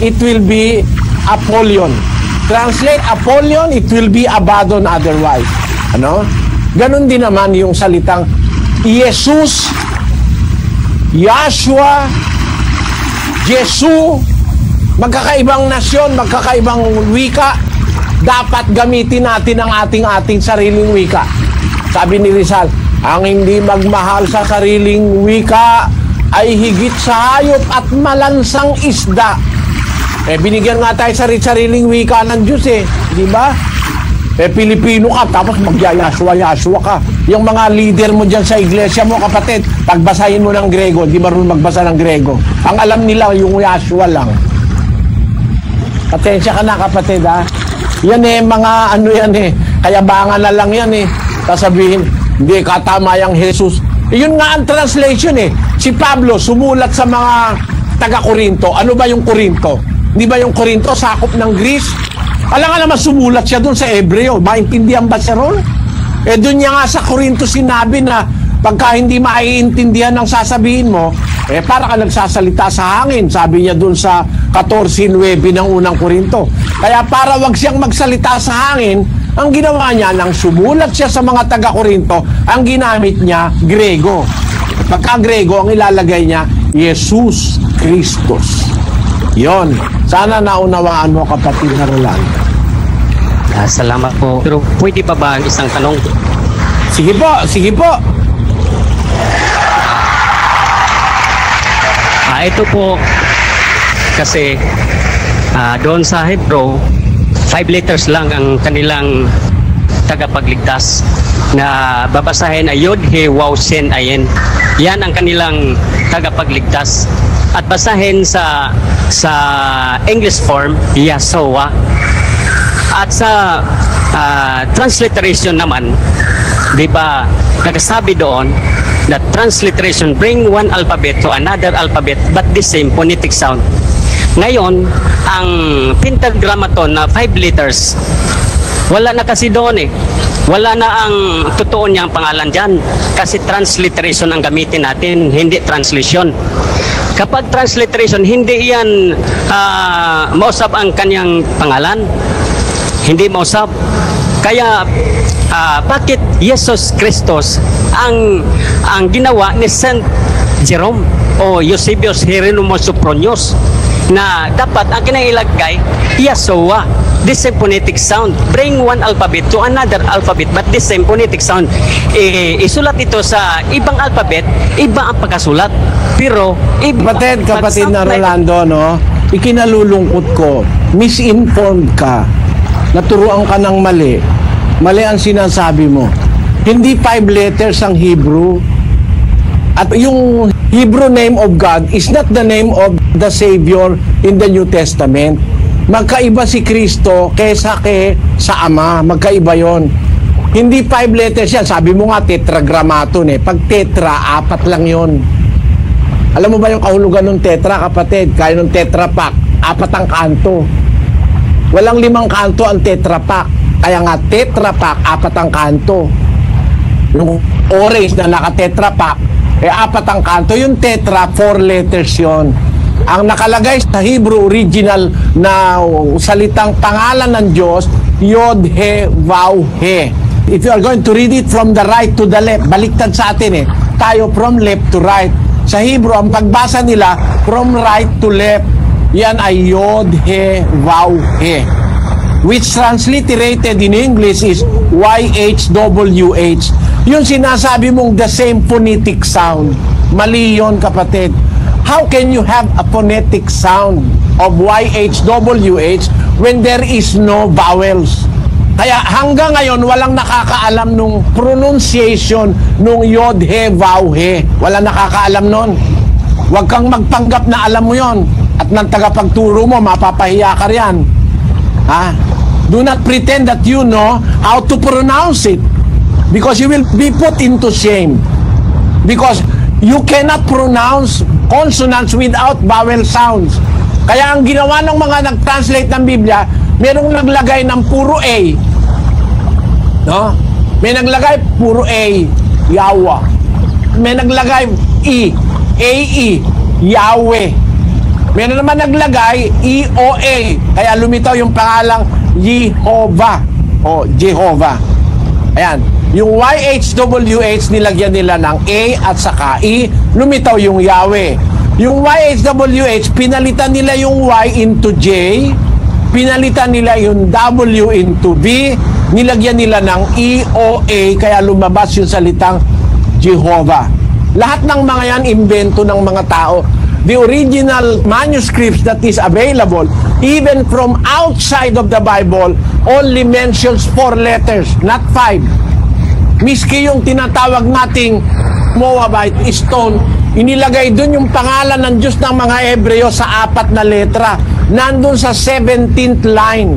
it will be Apollyon. Translate Apollyon, it will be Abaddon otherwise. Ano? Ganon din naman yung salitang Jesus, Yahshua, Jesu, magkakaibang nasyon, magkakaibang wika. Dapat gamitin natin ang ating sariling wika. Sabi ni Rizal, ang hindi magmahal sa sariling wika ay higit sa hayop at malansang isda. Binigyan nga tayo sariling wika ng Diyos di ba? Pilipino ka, tapos mag-Yahshua ka. Yung mga leader mo dyan sa iglesia mo, kapatid, pagbasahin mo ng Grego, di marunong magbasa ng Grego. Ang alam nila, yung Yahshua lang. Patensya ka na, kapatid, ha? Yan mga ano yan kayabangan na lang yan sasabihin, hindi katama yung Jesus. Yun nga ang translation Si Pablo, sumulat sa mga taga-Korinto. Ano ba yung Korinto? Di ba yung Korinto, sakop ng Greece? Alam nga naman sumulat siya doon sa Hebreo. Maintindihan ba siya ron? Doon niya nga sa Korinto sinabi na pagka hindi maiintindihan ang sasabihin mo, para ka nagsasalita sa hangin. Sabi niya doon sa 14:9 ng unang Korinto. Kaya para wag siyang magsalita sa hangin, ang ginawa niya, nang sumulat siya sa mga taga-Korinto, ang ginamit niya, Grego. Pagka Grego, ang ilalagay niya, Jesus Christos. Yon. Sana naunawaan mo, kapatid na Rolando. Salamat po. Pero pwede pa ba ang isang tanong? Sige po, sige po. Ito po kasi doon sa Hebrew, 5 letters lang ang kanilang tagapagligtas na babasahin ay Yod, He, Waw, Shin, Ayin. Yan ang kanilang tagapagligtas. At basahin sa English form, Yahshua. At sa transliteration naman, di ba, nagsasabi doon that transliteration bring one alphabet to another alphabet but the same phonetic sound. Ngayon, ang Pentagramaton na 5 letters, wala na kasi doon eh. Wala na ang totoo niyang pangalan dyan kasi transliteration ang gamitin natin, hindi translation. Kapag transliteration, hindi yan mausap ang kanyang pangalan. Hindi mausap. Kaya bakit Jesus Christos ang ginawa ni Saint Jerome o Eusebius Hieronymus Sophronius na dapat ang kinailagay Yahshua, the same phonetic sound. Bring one alphabet to another alphabet but the same phonetic sound. Isulat ito sa ibang alphabet, iba ang pagkasulat. Pero kapatid na Rolando, no? Ikinalulungkot ko, misinformed ka, naturuan ka ng mali. Mali ang sinasabi mo. Hindi 5 letters ang Hebrew. At yung Hebrew name of God is not the name of the Savior in the New Testament. Magkaiba si Kristo kesa sa Ama. Magkaiba yon. Hindi 5 letters yan. Sabi mo nga, tetragrammaton eh. Pag tetra, 4 lang yon. Alam mo ba yung kahulugan ng tetra, kapatid? Kaya ng tetra pack, 4 ang kanto. Walang 5 kanto ang tetra pack. Kaya nga, tetra pack, 4 ang kanto. Yung orange na naka-tetra pack, 4 ang kanto. Yung tetra, 4 letters yon. Ang nakalagay sa Hebrew original na salitang pangalan ng Diyos, Yod, He, Waw, He. If you are going to read it from the right to the left, baliktad sa atin eh. Tayo from left to right. Sa Hebrew, ang pagbasa nila from right to left. Yan ay Yod, He, Waw, He. Which transliterated in English is YHWH. Yung sinasabi mong the same phonetic sound. Mali yun, kapatid. How can you have a phonetic sound of YHWH when there is no vowels? Kaya hanggang ngayon, walang nakakaalam nung pronunciation nung Yod, He, Waw, He. Walang nakakaalam nun. Huwag kang magpanggap na alam mo yon. At ng tagapagturo mo, mapapahiya ka riyan. Ha? Do not pretend that you know how to pronounce it. Because you will be put into shame. Because you cannot pronounce consonants without vowel sounds. Kaya ang ginawa ng mga nag-translate ng Biblia, merong naglagay ng puro A. No? May naglagay puro A, Yawa. May naglagay E, A-E, Yahweh. May naman naglagay E-O-A. Kaya lumitaw yung pangalang Jehovah o Jehovah. Ayan. Yung YHWH nilagyan nila ng A at saka E, lumitaw yung Yahweh. Yung YHWH, pinalitan nila yung Y into J, pinalitan nila yung W into B, nilagyan nila ng E-O-A, kaya lumabas yung salitang Jehovah. Lahat ng mga yan, invento ng mga tao. The original manuscripts that is available, even from outside of the Bible, only mentions 4 letters, not 5. Miski yung tinatawag nating Moabite stone, inilagay dun yung pangalan ng Diyos ng mga Hebreo sa 4 na letra. Nandun sa 17th line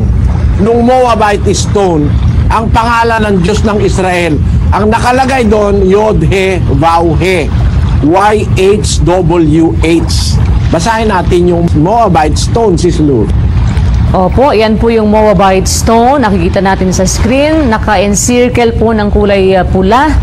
nung Moabite stone, ang pangalan ng Diyos ng Israel. Ang nakalagay doon, Yod, He, Waw, He. YHWH. Basahin natin yung Moabite stone, Sis Lou. Opo, yan po yung Moabite stone. Nakikita natin sa screen. Naka-encircle po ng kulay pula.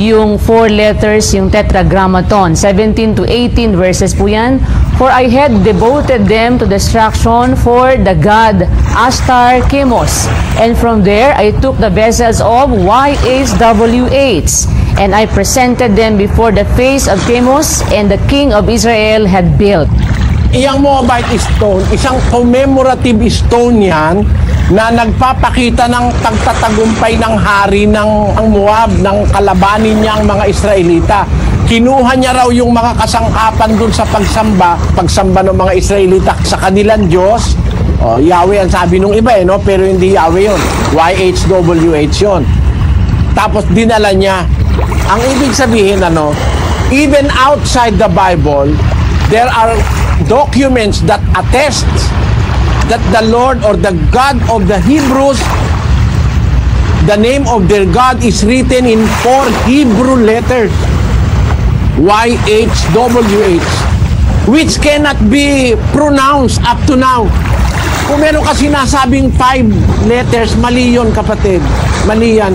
Yung 4 letters, yung tetragrammaton. 17 to 18 verses po yan. For I had devoted them to destruction for the god Ashtar Chemos. And from there, I took the vessels of YHWH. And I presented them before the face of Chemos, and the king of Israel had built. Iyang Moabite stone, isang commemorative stone yan na nagpapakita ng pagtatagumpay ng hari ng Moab, ng kalabanin niyang mga Israelita. Kinuha niya raw yung mga kasangkapan dun sa pagsamba ng mga Israelita sa kanilang Diyos. Yahweh ang sabi nung iba no? Pero hindi Yahweh yun. YHWH yun. Tapos dinala niya. Ang ibig sabihin, even outside the Bible, there are documents that attest that the Lord or the God of the Hebrews, the name of their God is written in 4 Hebrew letters. YHWH, which cannot be pronounced up to now. Kung meron ka sinasabing 5 letters, mali yun, kapatid. Mali yan.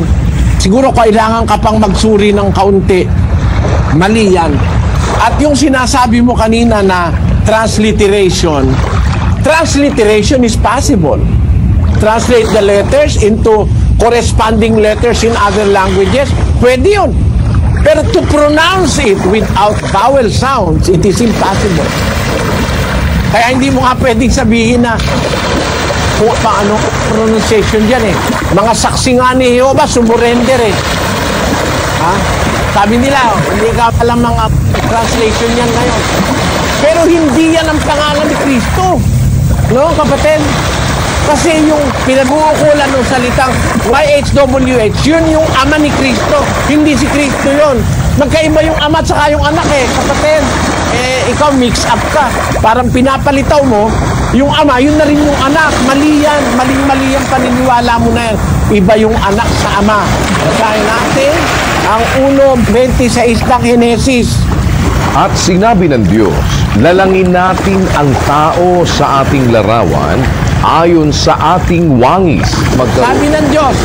Siguro kailangan ka pang magsuri ng kaunti. Mali yan. At yung sinasabi mo kanina na transliteration is possible. Translate the letters into corresponding letters in other languages, pwede yun. Pero to pronounce it without vowel sounds, it is impossible. Kaya hindi mo nga pwedeng sabihin na kung paano pronunciation dyan Mga saksi nga ni Jehovah, sumurrender Ha? Sabi nila, hindi ka palang mga translation yan ngayon. Pero hindi yan ang pangalan ni Kristo. No, kapatid? Kasi yung pinag-uukulan ng salitang YHWH, yun yung ama ni Kristo. Hindi si Kristo yun. Magkaiba yung ama at saka yung anak kapatid. Ikaw mix up ka. Parang pinapalitaw mo, yung ama, yun na rin yung anak. Mali yan. Maling-mali yung paniniwala mo na yan. Iba yung anak sa ama. Basahin natin ang 1:26 ng Henesis. At sinabi ng Diyos, lalangin natin ang tao sa ating larawan ayon sa ating wangis. Sabi ng Diyos,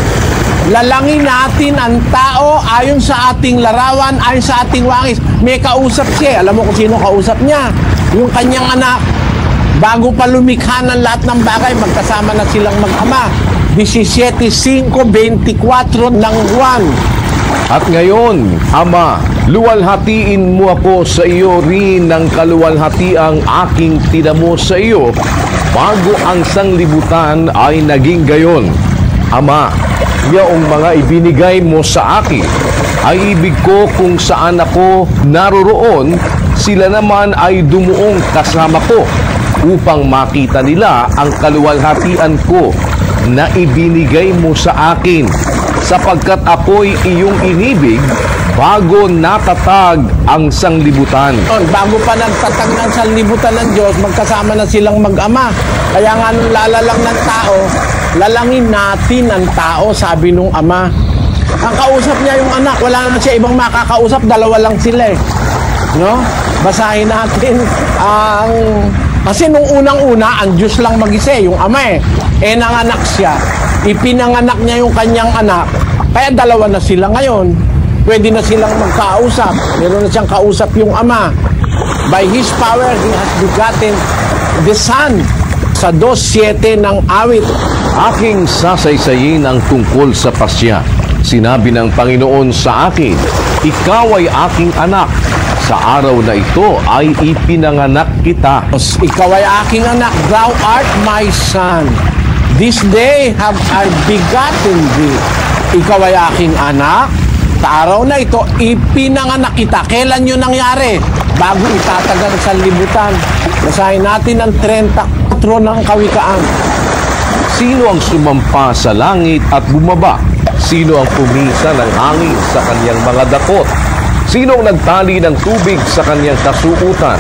lalangin natin ang tao ayon sa ating larawan, ayon sa ating wangis. May kausap siya. Alam mo kung sino kausap niya? Yung kanyang anak. Bago pa lumikha ng lahat ng bagay, magkasama na silang mag-ama. 17:5:24 ng Juan. At ngayon, Ama, luwalhatiin mo ako sa iyo rin ng kaluwalhatiang aking tinamo sa iyo bago ang sanglibutan ay naging gayon. Ama, yaong mga ibinigay mo sa akin ay ibig ko kung saan ako naroroon, sila naman ay dumuong kasama ko upang makita nila ang kaluwalhatian ko na ibinigay mo sa akin, sapagkat ako'y iyong inibig bago natatag ang sanglibutan. Bago pa nagtatag ng sanglibutan ng Diyos, magkasama na silang mag-ama. Kaya nga nung lalalang ng tao, lalangin natin ang tao, sabi nung ama. Ang kausap niya yung anak, wala naman siya ibang makakausap, dalawa lang sila No? Basahin natin ang... Kasi nung unang-una, ang Diyos lang mag-isa yung ama nanganak siya. Ipinanganak niya yung kanyang anak. Kaya dalawa na sila ngayon. Pwede na silang magkausap. Meron na siyang kausap yung ama. By His power, He has begotten the Son. Sa 2:7 ng awit. Aking sasaysayin ang tungkol sa pasya. Sinabi ng Panginoon sa akin, ikaw ay aking anak. Sa araw na ito ay ipinanganak kita. Ikaw ay aking anak, thou art my son. This day have I begotten thee. Ikaw ay aking anak. Sa araw na ito, ipinanganak kita. Kailan yun nangyari? Bago itatagal sa libutan. Basahin natin ang 34 ng Kawikaan. Sino ang sumampa sa langit at bumaba? Sino ang pumisa ng hangin sa kanyang mga dakot? Sinong nagtali ng tubig sa kanyang kasuutan?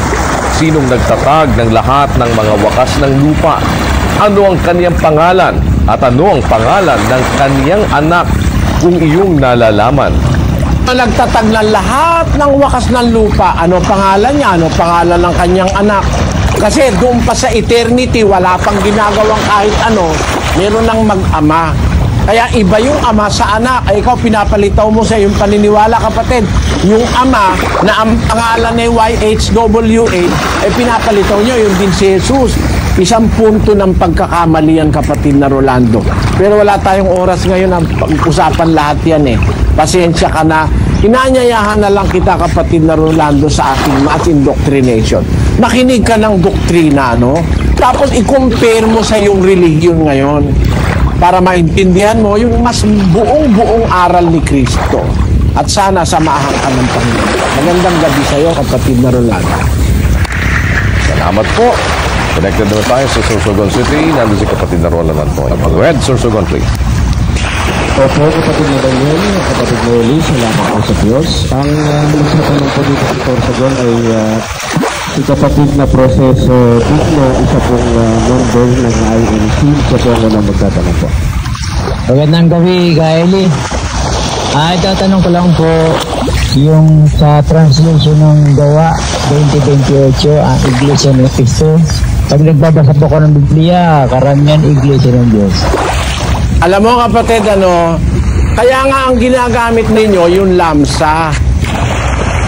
Sinong nagtatag ng lahat ng mga wakas ng lupa? Ano ang kanyang pangalan? At ano ang pangalan ng kanyang anak kung iyong nalalaman? Nagtatag ng lahat ng wakas ng lupa. Ano pangalan niya? Ano pangalan ng kanyang anak? Kasi doon pa sa eternity, wala pang ginagawang kahit ano. Meron ng mag-ama. Kaya iba yung ama sa anak. Ay ikaw, pinapalitaw mo sa iyong paniniwala, kapatid. Yung ama na ang pangalan ni YHWH, ay pinapalitaw nyo, yung din si Jesus. Isang punto ng pagkakamalian, kapatid na Rolando. Pero wala tayong oras ngayon na pag-usapan lahat yan Pasensya ka na. Inanyayahan na lang kita, kapatid na Rolando, sa aking mass indoctrination. Makinig ka ng doktrina, Tapos i-compare mo sa iyong religion ngayon. Para maintindihan mo yung mas buong-buong aral ni Kristo. at sana samahan ka ng Panginoon. Magandang gabi sa iyo, kapatid na Rolando. Salamat po. Connected naman tayo sa Sorsogon City. Nandun si kapatid na Roland Antonio. Go ahead, Sorsogon, please. Opo, kapatid na Daniel, kapatid na Oli, salamat po sa Diyos. Ang usapan ng po dito sa Sorsogon ay si kapatid na proseso Digno, isa pong member ng INC. Siya po ang magtatanong po. Magandang gabi, Gaeli. Itatanong ko lang po yung sa translation ng Gawa 2028, ang Iglesia ni Cristo. Pag nagbabasa po ko ng Biblia, karamihan Iglesia ng Diyos. Alam mo, kapatid, kaya nga ang ginagamit ninyo yung lamsa.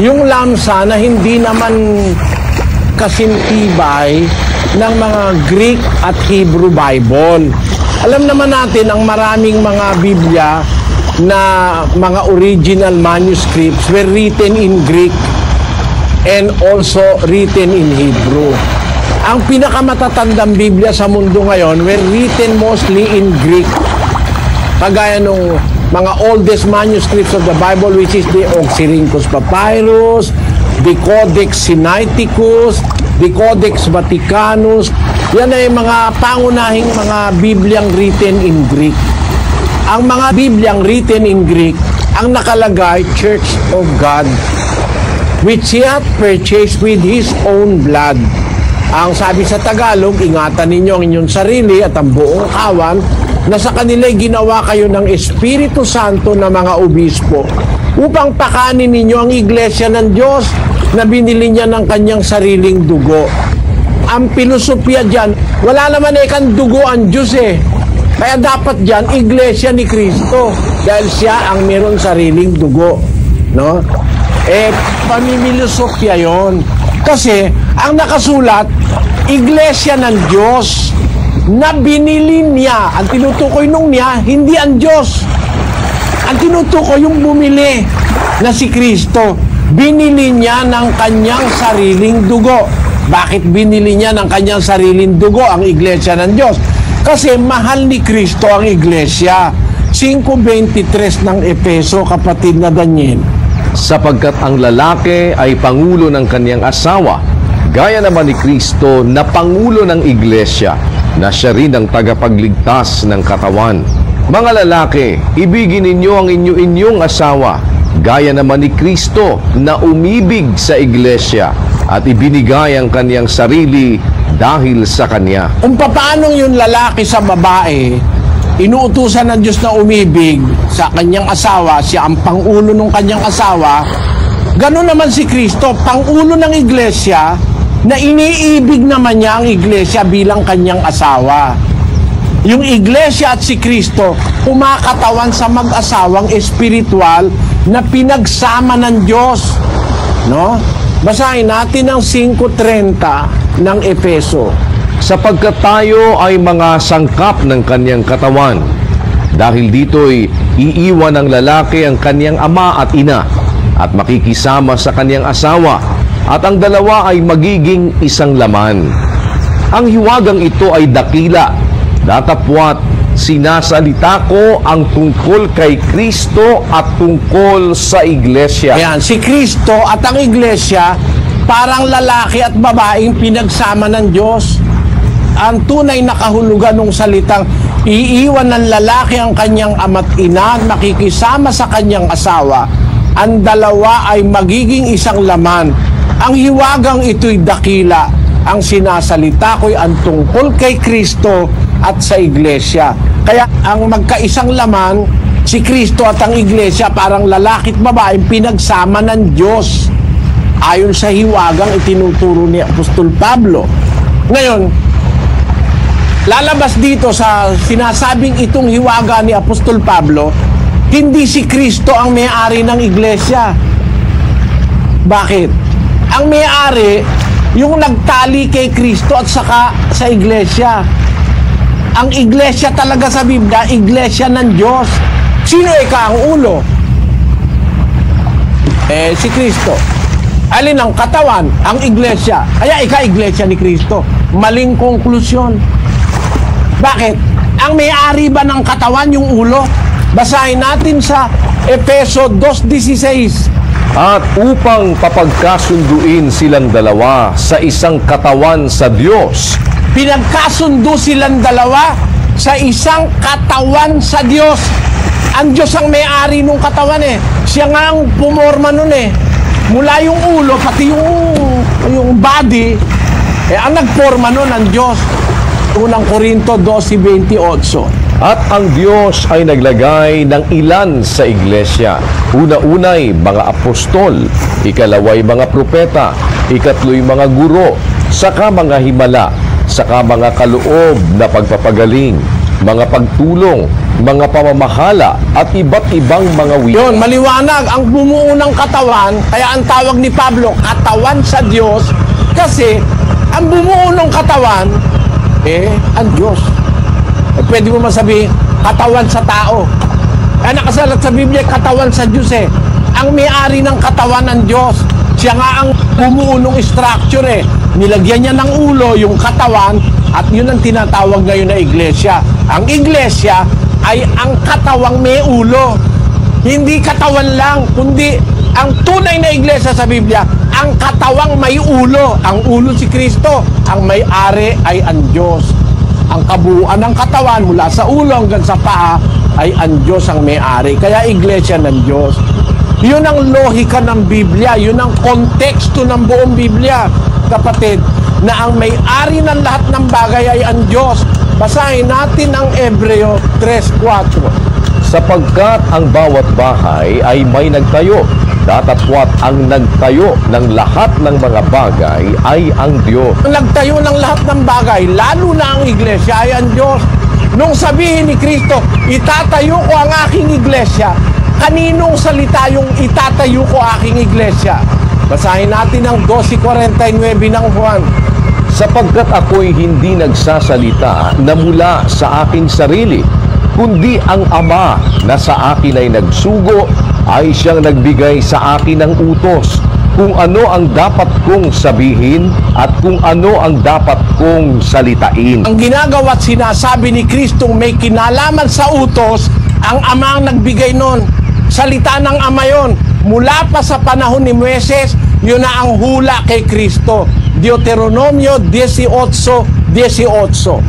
Yung lamsa na hindi naman kasintibay ng mga Greek at Hebrew Bible. Alam naman natin ang maraming mga Biblia na mga original manuscripts were written in Greek and also written in Hebrew. Ang pinakamatatandang Biblia sa mundo ngayon were written mostly in Greek. Kagaya nung mga oldest manuscripts of the Bible, which is the Oxyrhynchus Papyrus, the Codex Sinaiticus, the Codex Vaticanus. Yan ay mga pangunahing mga Bibliang written in Greek. Ang mga Bibliang written in Greek, ang nakalagay, Church of God, which He hath purchased with His own blood. Ang sabi sa Tagalog, ingatan ninyo ang inyong sarili at ang buong kawan, na sa kanila'y ginawa kayo ng Espiritu Santo na mga obispo, upang pakanin ninyo ang iglesia ng Diyos na binili niya ng kanyang sariling dugo. Ang filosofya dyan, wala naman kang dugo ang Diyos Kaya dapat dyan, iglesia ni Kristo. Dahil siya ang meron sariling dugo. No? Pamimilosofya yon. Kasi, ang nakasulat, iglesia ng Diyos na binili niya. Ang tinutukoy nung niya, hindi ang Diyos. Ang tinutukoy yung bumili na si Kristo. Binili niya ng kanyang sariling dugo. Bakit binili niya ng kanyang sariling dugo ang iglesia ng Diyos? Kasi mahal ni Kristo ang iglesia. 5:23 ng Efeso, kapatid na Daniel. Sapagkat ang lalaki ay pangulo ng kanyang asawa, gaya naman ni Kristo na pangulo ng iglesia, na siya rin ang tagapagligtas ng katawan. Mga lalaki, ibigin ninyo ang inyong asawa, gaya naman ni Kristo na umibig sa iglesia at ibinigay ang kanyang sarili dahil sa kanya. Kung paano yung lalaki sa babae, inuutusan ng Diyos na umibig sa kanyang asawa, siya ang pangulo ng kanyang asawa, ganoon naman si Kristo, pangulo ng iglesia, na iniibig naman niya ang iglesia bilang kanyang asawa. Yung iglesia at si Kristo, kumakatawan sa mag-asawang espiritual na pinagsama ng Diyos. No? Basahin natin ang 5:30 ng Efeso. Sapagkat tayo ay mga sangkap ng kanyang katawan. Dahil dito'y iiwan ng lalaki ang kanyang ama at ina at makikisama sa kanyang asawa, at ang dalawa ay magiging isang laman. Ang hiwagang ito ay dakila, datapwat sinasalita ko ang tungkol kay Kristo at tungkol sa iglesia. Ayan, si Kristo at ang iglesia, parang lalaki at babaeng pinagsama ng Diyos. Ang tunay na kahulugan ng salitang iiwan ng lalaki ang kanyang ama't ina at makikisama sa kanyang asawa, ang dalawa ay magiging isang laman. Ang hiwagang ito'y dakila. Ang sinasalita ko'y ang tungkol kay Kristo at sa iglesia. Kaya ang magkaisang laman, si Kristo at ang iglesia, parang lalaki at babaeng pinagsama ng Diyos. Ayon sa hiwagang itinuturo ni Apostol Pablo. Ngayon, lalabas dito sa sinasabing itong hiwaga ni Apostol Pablo, hindi si Kristo ang may-ari ng iglesia. Bakit? Ang may-ari, yung nagtali kay Kristo at saka sa iglesia. Ang iglesia talaga sa Biblia, iglesia ng Diyos. Sino ang ulo? Si Kristo. Alin ang katawan? Ang iglesia. Kaya iglesia ni Kristo. Maling konklusyon. Bakit? Ang may-ari ba ng katawan yung ulo? Basahin natin sa Efeso 2:16. At upang papagkasunduin silang dalawa sa isang katawan sa Diyos. Pinagkasundo silang dalawa sa isang katawan sa Diyos. Ang Diyos ang may-ari nung katawan eh. Siya nga ang pumorma nun eh. Mula yung ulo, pati yung body, ang nagporma nun ang Diyos. Unang Korinto 12:28. At ang Diyos ay naglagay ng ilan sa iglesia. Una-unay mga apostol, ikalaway mga propeta, ikatlo'y mga guro, saka mga himala, saka mga kaloob na pagpapagaling, mga pagtulong, mga pamamahala, at iba't ibang mga wika. Yun, maliwanag, ang bumuo ng katawan, kaya ang tawag ni Pablo, katawan sa Diyos, kasi ang bumuo ng katawan, ang Diyos. Pwede mo masabi, katawan sa tao. Nakasalat sa Biblia, katawan sa Diyos eh. Ang may-ari ng katawan ng Diyos. Siya nga ang bumuo ng structure eh. Nilagyan niya ng ulo yung katawan at yun ang tinatawag ngayon na iglesia. Ang iglesia ay ang katawang may ulo. Hindi katawan lang, kundi ang tunay na iglesia sa Biblia, ang katawang may ulo. Ang ulo si Kristo, ang may-ari ay ang Diyos. Ang kabuuan ng katawan mula sa ulo hanggang sa paa ay ang Diyos ang may-ari. Kaya iglesia ng Diyos. Yun ang lohika ng Biblia. Yun ang konteksto ng buong Biblia. Kapatid, na ang may-ari ng lahat ng bagay ay ang Diyos. Basahin natin ang Hebreo 3:4. Sapagkat ang bawat bahay ay may nagtayo, datapwat ang nagtayo ng lahat ng mga bagay ay ang Diyos. Ang nagtayo ng lahat ng bagay, lalo na ang iglesia, ay ang Diyos. Nung sabihin ni Kristo, itatayo ko ang aking iglesia, kaninong salita yung itatayo ko aking iglesia? Basahin natin ang 12:49 ng Juan. Sapagkat ako'y hindi nagsasalita na mula sa aking sarili, kundi ang Ama na sa akin ay nagsugo, ay siyang nagbigay sa akin ng utos kung ano ang dapat kong sabihin at kung ano ang dapat kong salitain. Ang ginagawa at sinasabi ni Kristong may kinalaman sa utos, ang Ama ang nagbigay nun. Salita ng Ama yon. Mula pa sa panahon ni Moises, yun na ang hula kay Kristo. Deuteronomio 18:18.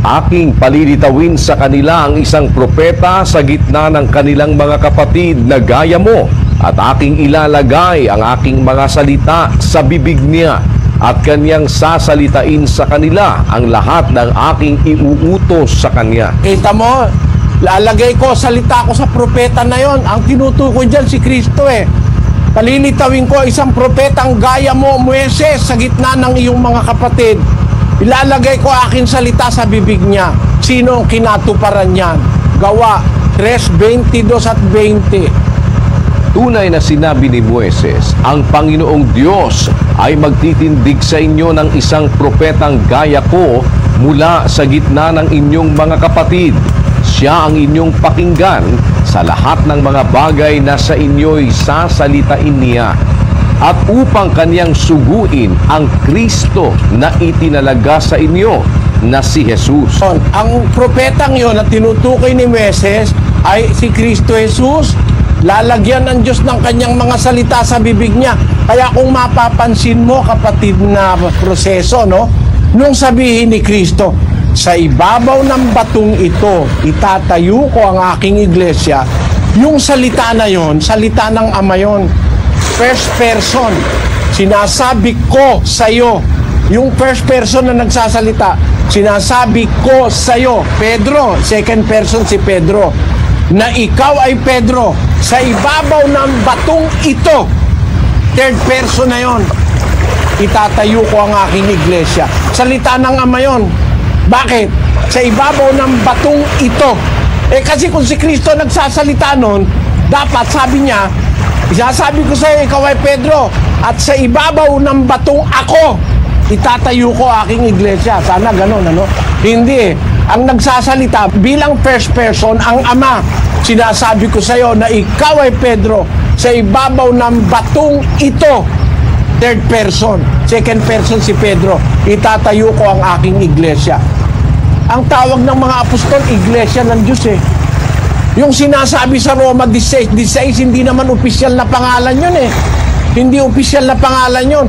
Aking palilitawin sa kanila ang isang propeta sa gitna ng kanilang mga kapatid na gaya mo, at aking ilalagay ang aking mga salita sa bibig niya, at kanyang sasalitain sa kanila ang lahat ng aking iuutos sa kanya. Kita mo, lalagay ko, salita ko sa propeta na yon. Ang tinutukoy dyan si Kristo eh. Palilitawin ko isang propetang gaya mo, Moises, sa gitna ng iyong mga kapatid. Ilalagay ko aking salita sa bibig niya. Sino ang kinatuparan niyan? Gawa 3:22 at 20. Tunay na sinabi ni Moises, ang Panginoong Diyos ay magtitindig sa inyo ng isang propetang gaya ko mula sa gitna ng inyong mga kapatid. Siya ang inyong pakinggan sa lahat ng mga bagay na sa inyo'y sasalitain niya. At upang kaniyang suguin ang Kristo na itinalaga sa inyo na si Jesus. Ang propetang yon na tinutukoy ni Moises ay si Kristo Jesus. Lalagyan ng Diyos ng kanyang mga salita sa bibig niya. Kaya kung mapapansin mo, kapatid, na proseso, no? Nung sabihin ni Kristo, sa ibabaw ng batong ito, itatayo ko ang aking iglesia, yung salita na yon, salita ng Ama yon. First person, sinasabi ko sa'yo. Yung first person na nagsasalita, sinasabi ko sa'yo. Pedro, second person si Pedro, na ikaw ay Pedro, sa ibabaw ng batong ito. Third person na yon, itatayo ko ang aking iglesia. Salita ng Ama yon. Bakit? Sa ibabaw ng batong ito. Kasi kung si Kristo nagsasalita nun, dapat sabi niya, isasabi ko sa iyo, ikaw ay Pedro, at sa ibabaw ng batong ako, itatayo ko aking iglesia. Sana ganun, ano? Hindi eh. Ang nagsasalita bilang first person, ang Ama. Sinasabi ko sa iyo na ikaw ay Pedro, sa ibabaw ng batong ito. Third person. Second person si Pedro, itatayo ko ang aking iglesia. Ang tawag ng mga apostol, iglesia ng Diyos eh. Yung sinasabi sa Roma 16:16, hindi naman opisyal na pangalan yun eh. Hindi opisyal na pangalan yun.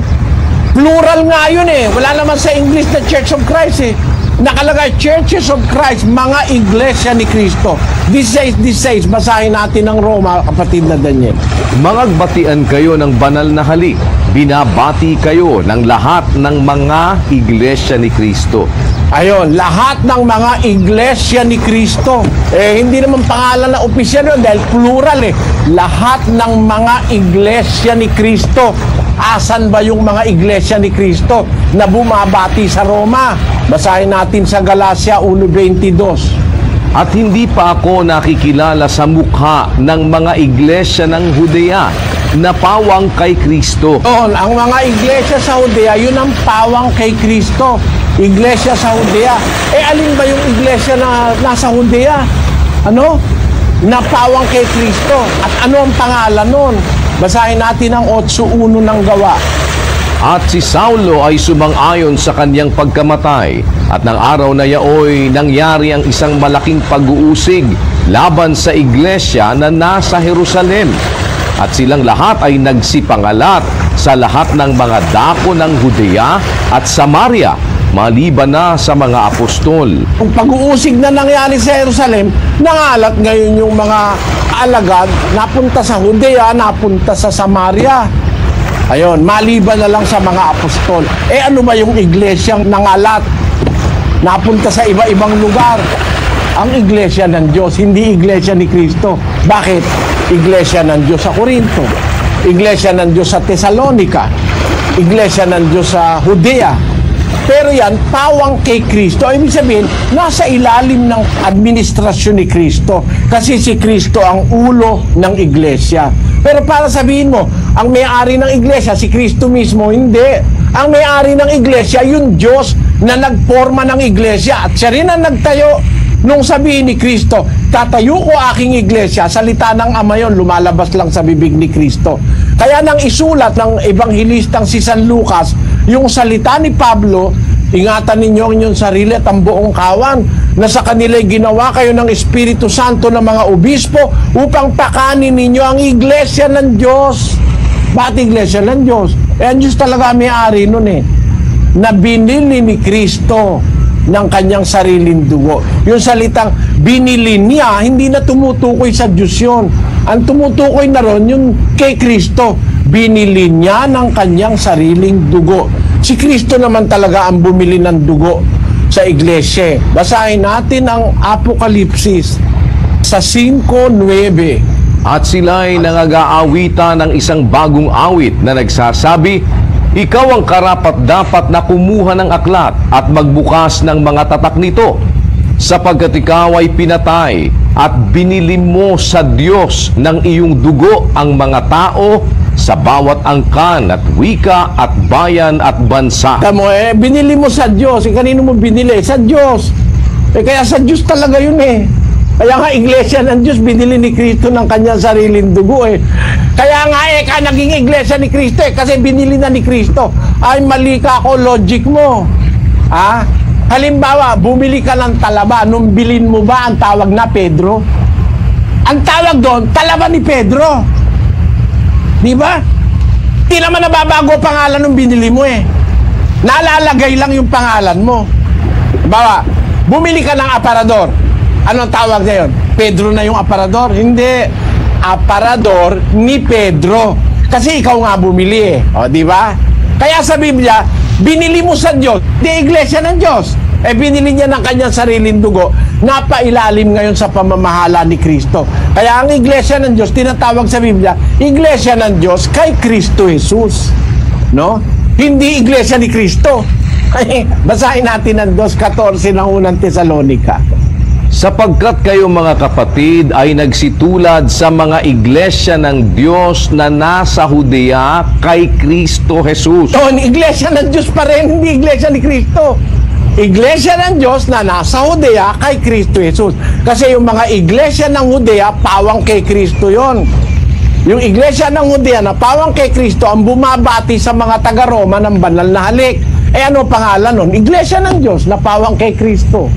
Plural nga yun eh. Wala naman sa English na Church of Christ eh. Nakalagay, Churches of Christ, mga iglesia ni Cristo. 16:16, basahin natin ang Roma, kapatid na Daniel. Mangagbatian kayo ng banal na halik. Binabati kayo ng lahat ng mga iglesia ni Cristo. Ayon, lahat ng mga iglesia ni Cristo. Hindi naman pangalan na opisyal yun dahil plural eh. Lahat ng mga iglesia ni Cristo. Asan ba yung mga iglesia ni Cristo na bumabati sa Roma? Basahin natin sa Galacia 1:22. At hindi pa ako nakikilala sa mukha ng mga iglesia ng Judea na pawang kay Kristo. Ang mga iglesia sa Judea, yun ang pawang kay Kristo. Iglesia sa Judea. Alin ba yung iglesia na nasa Judea? Ano? Na pawang kay Kristo. At ano ang pangalan nun? Basahin natin ang 8:1 ng Gawa. At si Saulo ay sumang-ayon sa kanyang pagkamatay. At ng araw na yaoy nangyari ang isang malaking pag-uusig laban sa iglesia na nasa Jerusalem. At silang lahat ay nagsipangalat sa lahat ng mga dako ng Judea at Samaria, maliban na sa mga apostol. Kung pag-uusig na nangyari sa Jerusalem, nangalat ngayon yung mga alagad, napunta sa Judea, napunta sa Samaria. Ayon, maliban na lang sa mga apostol. Ano ba yung iglesyang nangalat? Napunta sa iba-ibang lugar. Ang iglesia ng Diyos, hindi iglesia ni Kristo. Bakit? Iglesia ng Diyos sa Corinto. Iglesia ng Diyos sa Thessalonica. Iglesia ng Diyos sa Judea. Pero yan, pawang kay Kristo. Ibig sabihin, nasa ilalim ng administrasyon ni Kristo. Kasi si Kristo ang ulo ng iglesia. Pero para sabihin mo, ang may-ari ng iglesia, si Kristo mismo, hindi. Ang may-ari ng iglesia, yung Diyos na nagporma ng iglesia. At siya rin ang nagtayo nung sabihin ni Kristo, tatayo ko aking iglesia. Salita ng Ama yon, lumalabas lang sa bibig ni Kristo. Kaya nang isulat ng ebanghilistang si San Lucas, yung salita ni Pablo, ingatan ninyo ang inyong sarili at ang buong kawan na sa kanila'y ginawa kayo ng Espiritu Santo ng mga obispo upang pakanin ninyo ang iglesia ng Diyos. Bakit iglesia ng Diyos? Ang Diyos talaga may-ari nun eh. Na binili ni Kristo ng kanyang sariling dugo. Yung salitang binili niya, hindi na tumutukoy sa Diyos yun. Ang tumutukoy na ron, yung kay Kristo. Binili niya ng kanyang sariling dugo. Si Kristo naman talaga ang bumili ng dugo sa iglesia. Basahin natin ang Apokalipsis sa 5:9. At sila'y nangag-aawitan ng isang bagong awit na nagsasabi, ikaw ang karapat-dapat na kumuha ng aklat at magbukas ng mga tatak nito, sapagkat ikaw ay pinatay at binili mo sa Diyos ng iyong dugo ang mga tao sa bawat angkan at wika at bayan at bansa. Tamo binili mo sa Diyos. Kanino mo binili? Sa Diyos. Kaya sa Diyos talaga yun eh. Kaya nga iglesia ng Diyos, binili ni Kristo ng kanyang sariling dugo eh. Kaya nga ka naging iglesia ni Kristo eh, kasi binili na ni Kristo. Ay, mali ka ako, logic mo. Halimbawa, bumili ka ng talaba, nung bilin mo ba ang tawag na Pedro? Ang tawag doon, talaba ni Pedro. Di ba? Di naman nababago pangalan nung binili mo eh. Nalalagay lang yung pangalan mo. Bawa, bumili ka ng aparador. Anong tawag na yun? Pedro na yung aparador? Hindi. Aparador ni Pedro. Kasi ikaw nga bumili eh. O, di ba? Kaya sa Biblia, binili mo sa Diyos. Di iglesia ng Diyos. Binili niya ng kanyang sariling dugo. Napailalim ngayon sa pamamahala ni Kristo. Kaya ang iglesia ng Diyos, tinatawag sa Biblia, iglesia ng Diyos kay Kristo Jesus. No? Hindi iglesia ni Kristo. Basahin natin ang 2:14 ng unang Thessalonica. Sapagkat kayo mga kapatid ay nagsitulad sa mga iglesia ng Diyos na nasa Judea kay Kristo Jesus. Iglesia ng Diyos pa rin, hindi iglesia ni Kristo. Iglesia ng Diyos na nasa Judea kay Kristo Jesus. Kasi yung mga iglesia ng Judea, pawang kay Kristo yon. Yung iglesia ng Judea na pawang kay Kristo ang bumabati sa mga taga-Roma ng banal na halik. Ano pangalan nun? Iglesia ng Diyos na pawang kay Kristo.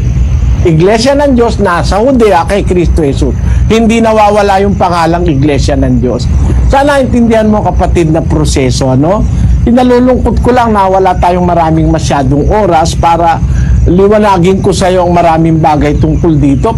Iglesia ng Diyos nasa Judea kay Kristo Jesus. Hindi nawawala yung pangalang Iglesia ng Diyos. Sana intindihan mo, kapatid, na proseso, ano? Pinalulungkot ko lang na wala tayong maraming masyadong oras para liwanagin ko sa iyo ang maraming bagay tungkol dito.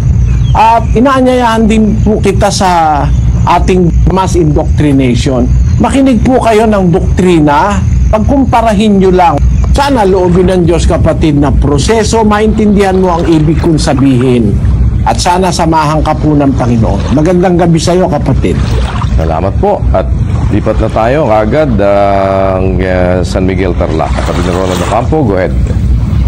At inaanyayahan din po kita sa ating mass indoctrination. Makinig po kayo ng doktrina, pagkumparahin nyo lang. Sana loobin ng Diyos, kapatid, na proseso, maintindihan mo ang ibig kong sabihin. At sana samahan ka po ng Panginoon. Magandang gabi sa iyo, kapatid. Salamat po. At lipat na tayo agad ang San Miguel Tarlac. Kapatid na Rolando Campo, go ahead.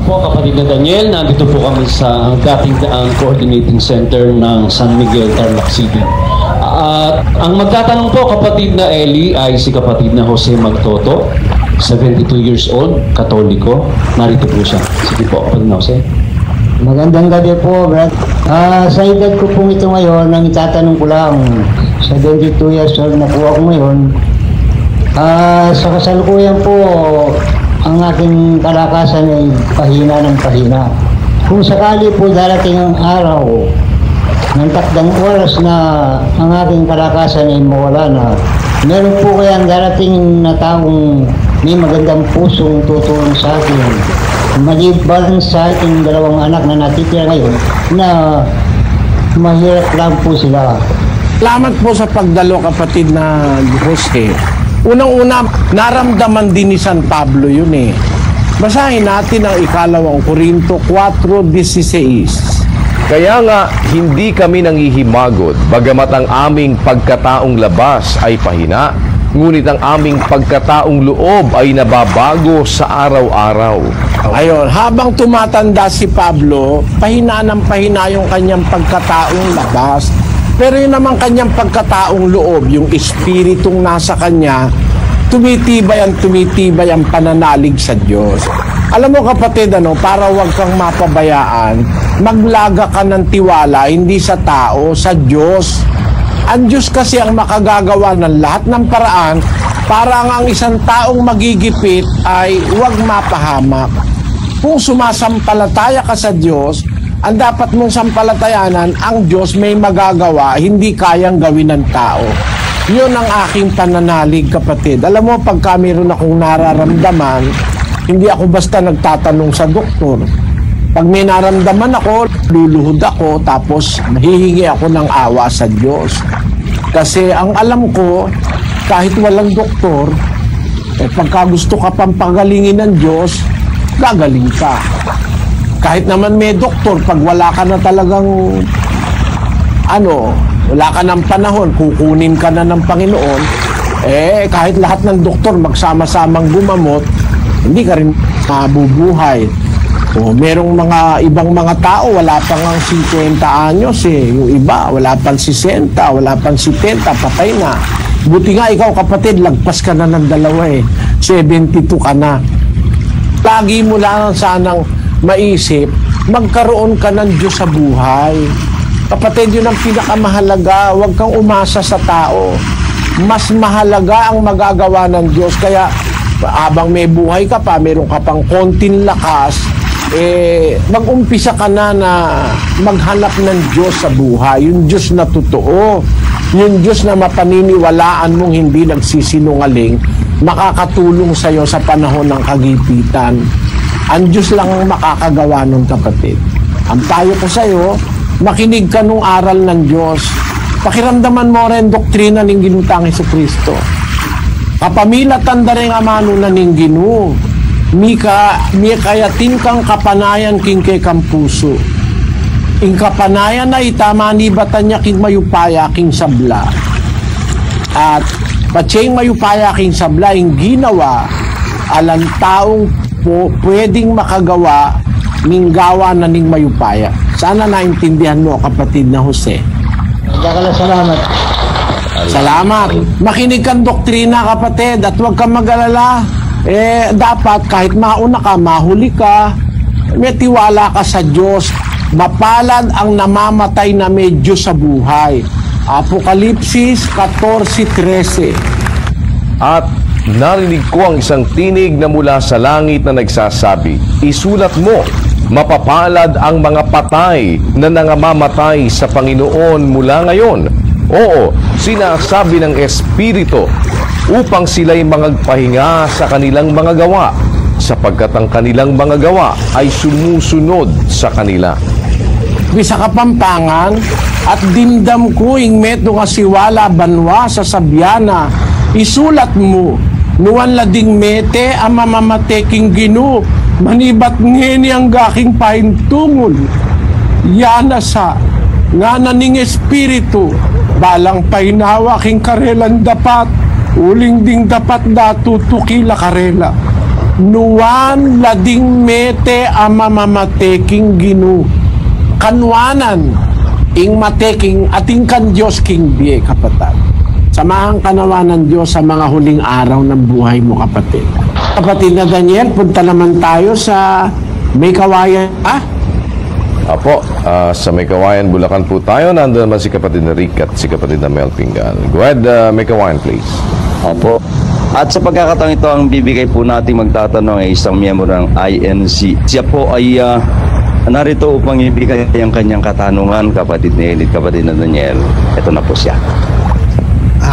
Po, kapatid na Daniel, nandito po kami sa dating daang coordinating center ng San Miguel Tarlac City. Ang magtatanong po, kapatid na Eli, ay si kapatid na Jose Magtoto, 72 years old, Katoliko. Narito po siya. Sige po, kapatid na Jose. Magandang gabi po, Brad. Sa edad ko pong ito ngayon, ang itatanong ko lang, 72 years old na po ako ngayon. Sa kasalukuyan po, ang aking kalakasan ay pahina ng pahina. Kung sakali po darating ang araw ng takdang oras na ang aking kalakasan ay mawala na, meron po kayang darating na taong may magandang pusong tutulong sa akin, maliban sa aking dalawang anak na natitira ngayon na mahirap lang po sila. Salamat po sa pagdalo, kapatid na Jose. Unang-una, naramdaman din ni San Pablo yun eh. Basahin natin ang 2 Korinto 4:16. Kaya nga, hindi kami nangihimagod, bagamat ang aming pagkataong labas ay pahina, ngunit ang aming pagkataong loob ay nababago sa araw-araw. Ayun, habang tumatanda si Pablo, pahina ng pahina yung kanyang pagkataong labas. Pero yun naman kanyang pagkataong loob, yung espiritong nasa kanya, tumitibay ang pananalig sa Diyos. Alam mo, kapatid, para wag kang mapabayaan, maglaga ka ng tiwala, hindi sa tao, sa Diyos. Ang Diyos kasi ang makagagawa ng lahat ng paraan para ang isang taong magigipit ay wag mapahamak. Kung sumasampalataya ka sa Diyos, ang dapat mong sampalatayanan, ang Diyos may magagawa, hindi kayang gawin ng tao. Yun ang aking pananalig, kapatid. Alam mo, pagka mayroon akong nararamdaman, hindi ako basta nagtatanong sa doktor. Pag may naramdaman ako, luluhod ako, tapos hihingi ako ng awa sa Diyos. Kasi ang alam ko, kahit walang doktor, pagka gusto ka pang pagalingin ng Diyos, gagaling ka. Kahit naman may doktor, pag wala ka na talagang, wala ka ng panahon, kukunin ka na ng Panginoon, kahit lahat ng doktor magsama-samang gumamot, hindi ka rin mabubuhay. O, merong ibang mga tao, wala pang 50 anyos yung iba, wala pang 60, wala pang 70, patay na. Buti nga ikaw, kapatid, lagpas ka na ng 72 ka na. Lagi mo lang sanang maisip, magkaroon ka ng Diyos sa buhay. Kapatid, yun ang pinakamahalaga. Huwag kang umasa sa tao. Mas mahalaga ang magagawa ng Diyos. Kaya habang may buhay ka pa, meron ka pang konting lakas, mag-umpisa ka na maghanap ng Diyos sa buhay. Yung Diyos na totoo, yung Diyos na mapaniniwalaan mong hindi nagsisinungaling, makakatulong sa iyo sa panahon ng kagipitan. Ang Diyos lang ang makakagawa nun, kapatid. Ang payo ko sa iyo, makinig ka nung aral ng Diyos. Pakiramdaman mo rin doktrina ng ginutang Jesucristo. Kapamilatan da rin amano na ning Ginoo. Miya kayatin kang kapanayan king kay kampuso. Ing kapanayan na itamani batan niya king mayupaya king sabla. At patseng mayupaya king sabla ing ginawa alang taong pwedeng makagawa ning gawa na ning mayupaya. Sana naintindihan mo, kapatid na Jose. Salamat. Salamat. Makinig kang doktrina, kapatid, at huwag kang mag-alala. Dapat kahit mauna ka, mahuli ka, may tiwala ka sa Diyos. Mapalad ang namamatay na may Diyos sa buhay. Apokalipsis 14:13. At narinig ko ang isang tinig na mula sa langit na nagsasabi, isulat mo Mapapalad ang mga patay na nangamamatay sa Panginoon mula ngayon. Oo, sinasabi ng Espiritu upang sila'y magpahinga sa kanilang mga gawa, sapagkat ang kanilang mga gawa ay sumusunod sa kanila. Bisa Kapampangan, at dimdam ko ing meto nga siwala banwa sa sabyana, isulat mo, nuwan lading mete ang mamamateking ginu, manibat ngeni ang gaking pahintungol. Yana sa, nga naning Espiritu, balang painawa king karelan dapat, uling ding dapat datutukila karela. Nuwan lading mete ang mamamateking ginu, kanwanan, ing mateking ating kan Diyos king biye kapatid. Samahan kanawanan Diyos sa mga huling araw ng buhay mo, kapatid. Kapatid na Daniel, punta naman tayo sa May Kawayan. Apo, sa May Kawayan, Bulacan po tayo. Nandun naman si kapatid na Rick at si kapatid na Mel Pingal. Go ahead, May Kawayan, please. Opo. At sa pagkakataon ito, ang bibigay po natin magtatanong ay isang miyembro ng INC. Siya po ay narito upang ibigay ang kanyang katanungan, kapatid ni Elite, kapatid na Daniel. Ito na po siya.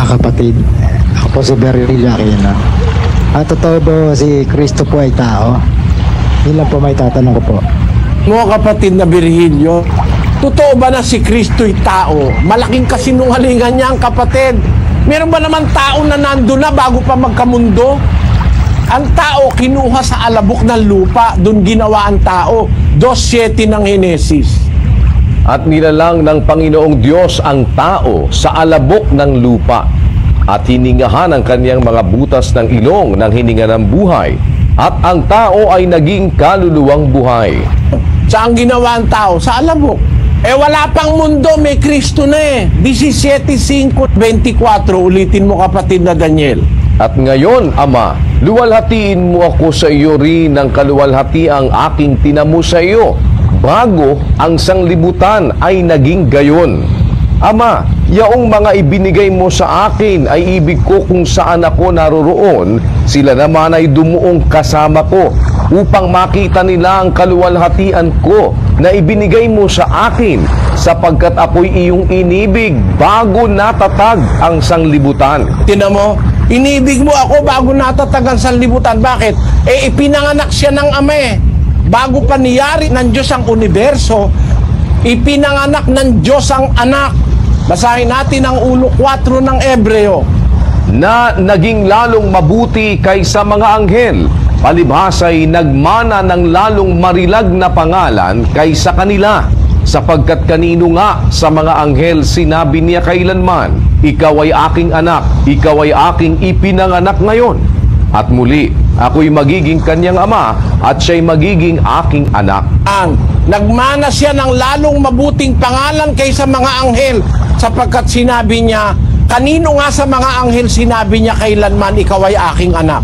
Kapatid, ako po si Beryl Aquino. Totoo ba si Kristo po ay tao? Yun lang po may tatanong ko po. Mo, kapatid na Virgilio, totoo ba na si Kristo'y tao? Malaking kasinungalingan niya ang kapatid. Meron ba naman tao na nando na bago pa magkamundo? Ang tao kinuha sa alabok ng lupa, doon ginawa ang tao. 2:7 ng Henesis. At nilalang ng Panginoong Diyos ang tao sa alabok ng lupa at hiningahan ang kanyang mga butas ng ilong ng hininga ng buhay, at ang tao ay naging kaluluwang buhay. Saan ginawa ang tao? Sa alabok. Wala pang mundo, may Kristo na 17:5-24, ulitin mo, kapatid na Daniel. At ngayon, Ama, luwalhatiin mo ako sa iyo rin ng kaluwalhatiang aking tinamo sa iyo, bago ang sanglibutan ay naging gayon. Ama, yaong mga ibinigay mo sa akin ay ibig ko kung saan ako naroroon, sila naman ay dumuong kasama ko, upang makita nila ang kaluwalhatian ko na ibinigay mo sa akin, sapagkat ako'y iyong inibig bago natatag ang sanglibutan. Tinan mo, inibig mo ako bago natatag ang sanglibutan. Bakit? Ipinanganak siya ng Ama bago pa niyari ng Diyos ang universo, ipinanganak ng Diyos ang anak. Basahin natin ang ulo 4 ng Ebreo. Na naging lalong mabuti kaysa mga anghel, palibhasa'y nagmana ng lalong marilag na pangalan kaysa kanila, sapagkat kanino nga sa mga anghel sinabi niya kailanman, ikaw ay aking anak, ikaw ay aking ipinanganak ngayon. At muli, ako'y magiging kanyang ama, at siya'y magiging aking anak. Nagmana siya ng lalong mabuting pangalan kaysa mga anghel, sapagkat sinabi niya, kanino nga sa mga anghel sinabi niya kailanman, ikaw ay aking anak.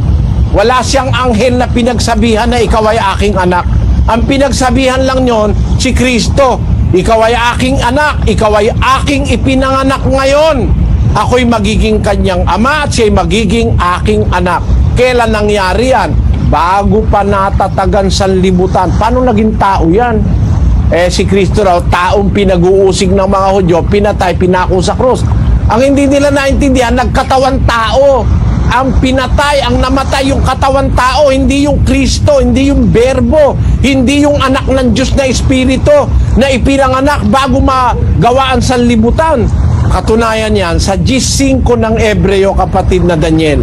Wala siyang anghel na pinagsabihan na ikaw ay aking anak. Ang pinagsabihan lang yon si Kristo. Ikaw ay aking anak, ikaw ay aking ipinanganak ngayon. Ako'y magiging kanyang ama at siya'y magiging aking anak. Kailan nangyari yan? Bago pa natatagan sanlibutan. Paano naging tao yan? Si Kristo raw, taong pinag-uusig ng mga Hudyo, pinatay, pinako sa krus. Ang hindi nila naintindihan, nagkatawan tao. Ang pinatay, ang namatay yung katawan tao, hindi yung Kristo, hindi yung Berbo, hindi yung anak ng Diyos na Espiritu na ipinanganak bago magawaan sanlibutan. Katunayan yan sa 5 ng Ebreo, kapatid na Daniel.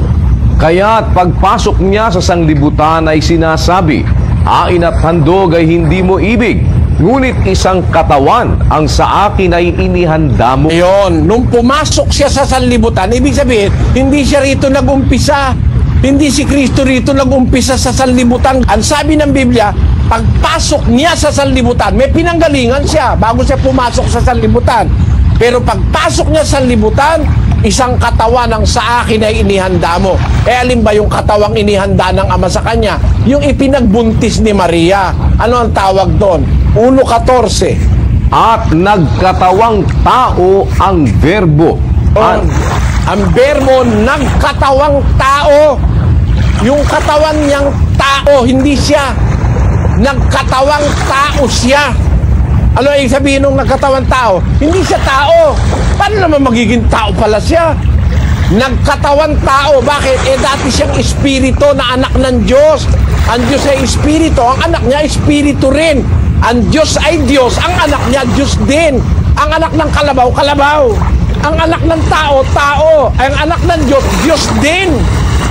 Kaya't pagpasok niya sa sanglibutan ay sinasabi, ain at handog ay hindi mo ibig, ngunit isang katawan ang sa akin ay inihanda mo. Ayun, nung pumasok siya sa sanlibutan, ibig sabihin, hindi siya rito nag-umpisa. Hindi si Kristo rito nag-umpisa sa sanlibutan. Ang sabi ng Biblia, pagpasok niya sa sanlibutan, may pinanggalingan siya bago siya pumasok sa sanlibutan. Pero pagpasok niya sa sanlibutan, isang katawan ang sa akin ay inihanda mo. Alin ba yung katawang inihanda ng Ama sa kanya? Yung ipinagbuntis ni Maria. Ano ang tawag doon? 1:14. At nagkatawang tao ang Verbo. Ang Verbo nagkatawang tao. Yung katawan niyang tao, hindi siya nagkatawang tao siya. Ano yung sabihin nung nagkatawang tao? Hindi siya tao. Paano naman magiging tao pala siya? Nagkatawang tao. Bakit? Dati siyang espiritu na anak ng Diyos. Ang Diyos ay espiritu. Ang anak niya espiritu rin. Ang Diyos ay Diyos. Ang anak niya Diyos din. Ang anak ng kalabaw, kalabaw. Ang anak ng tao, tao. Ang anak ng Diyos, Diyos din.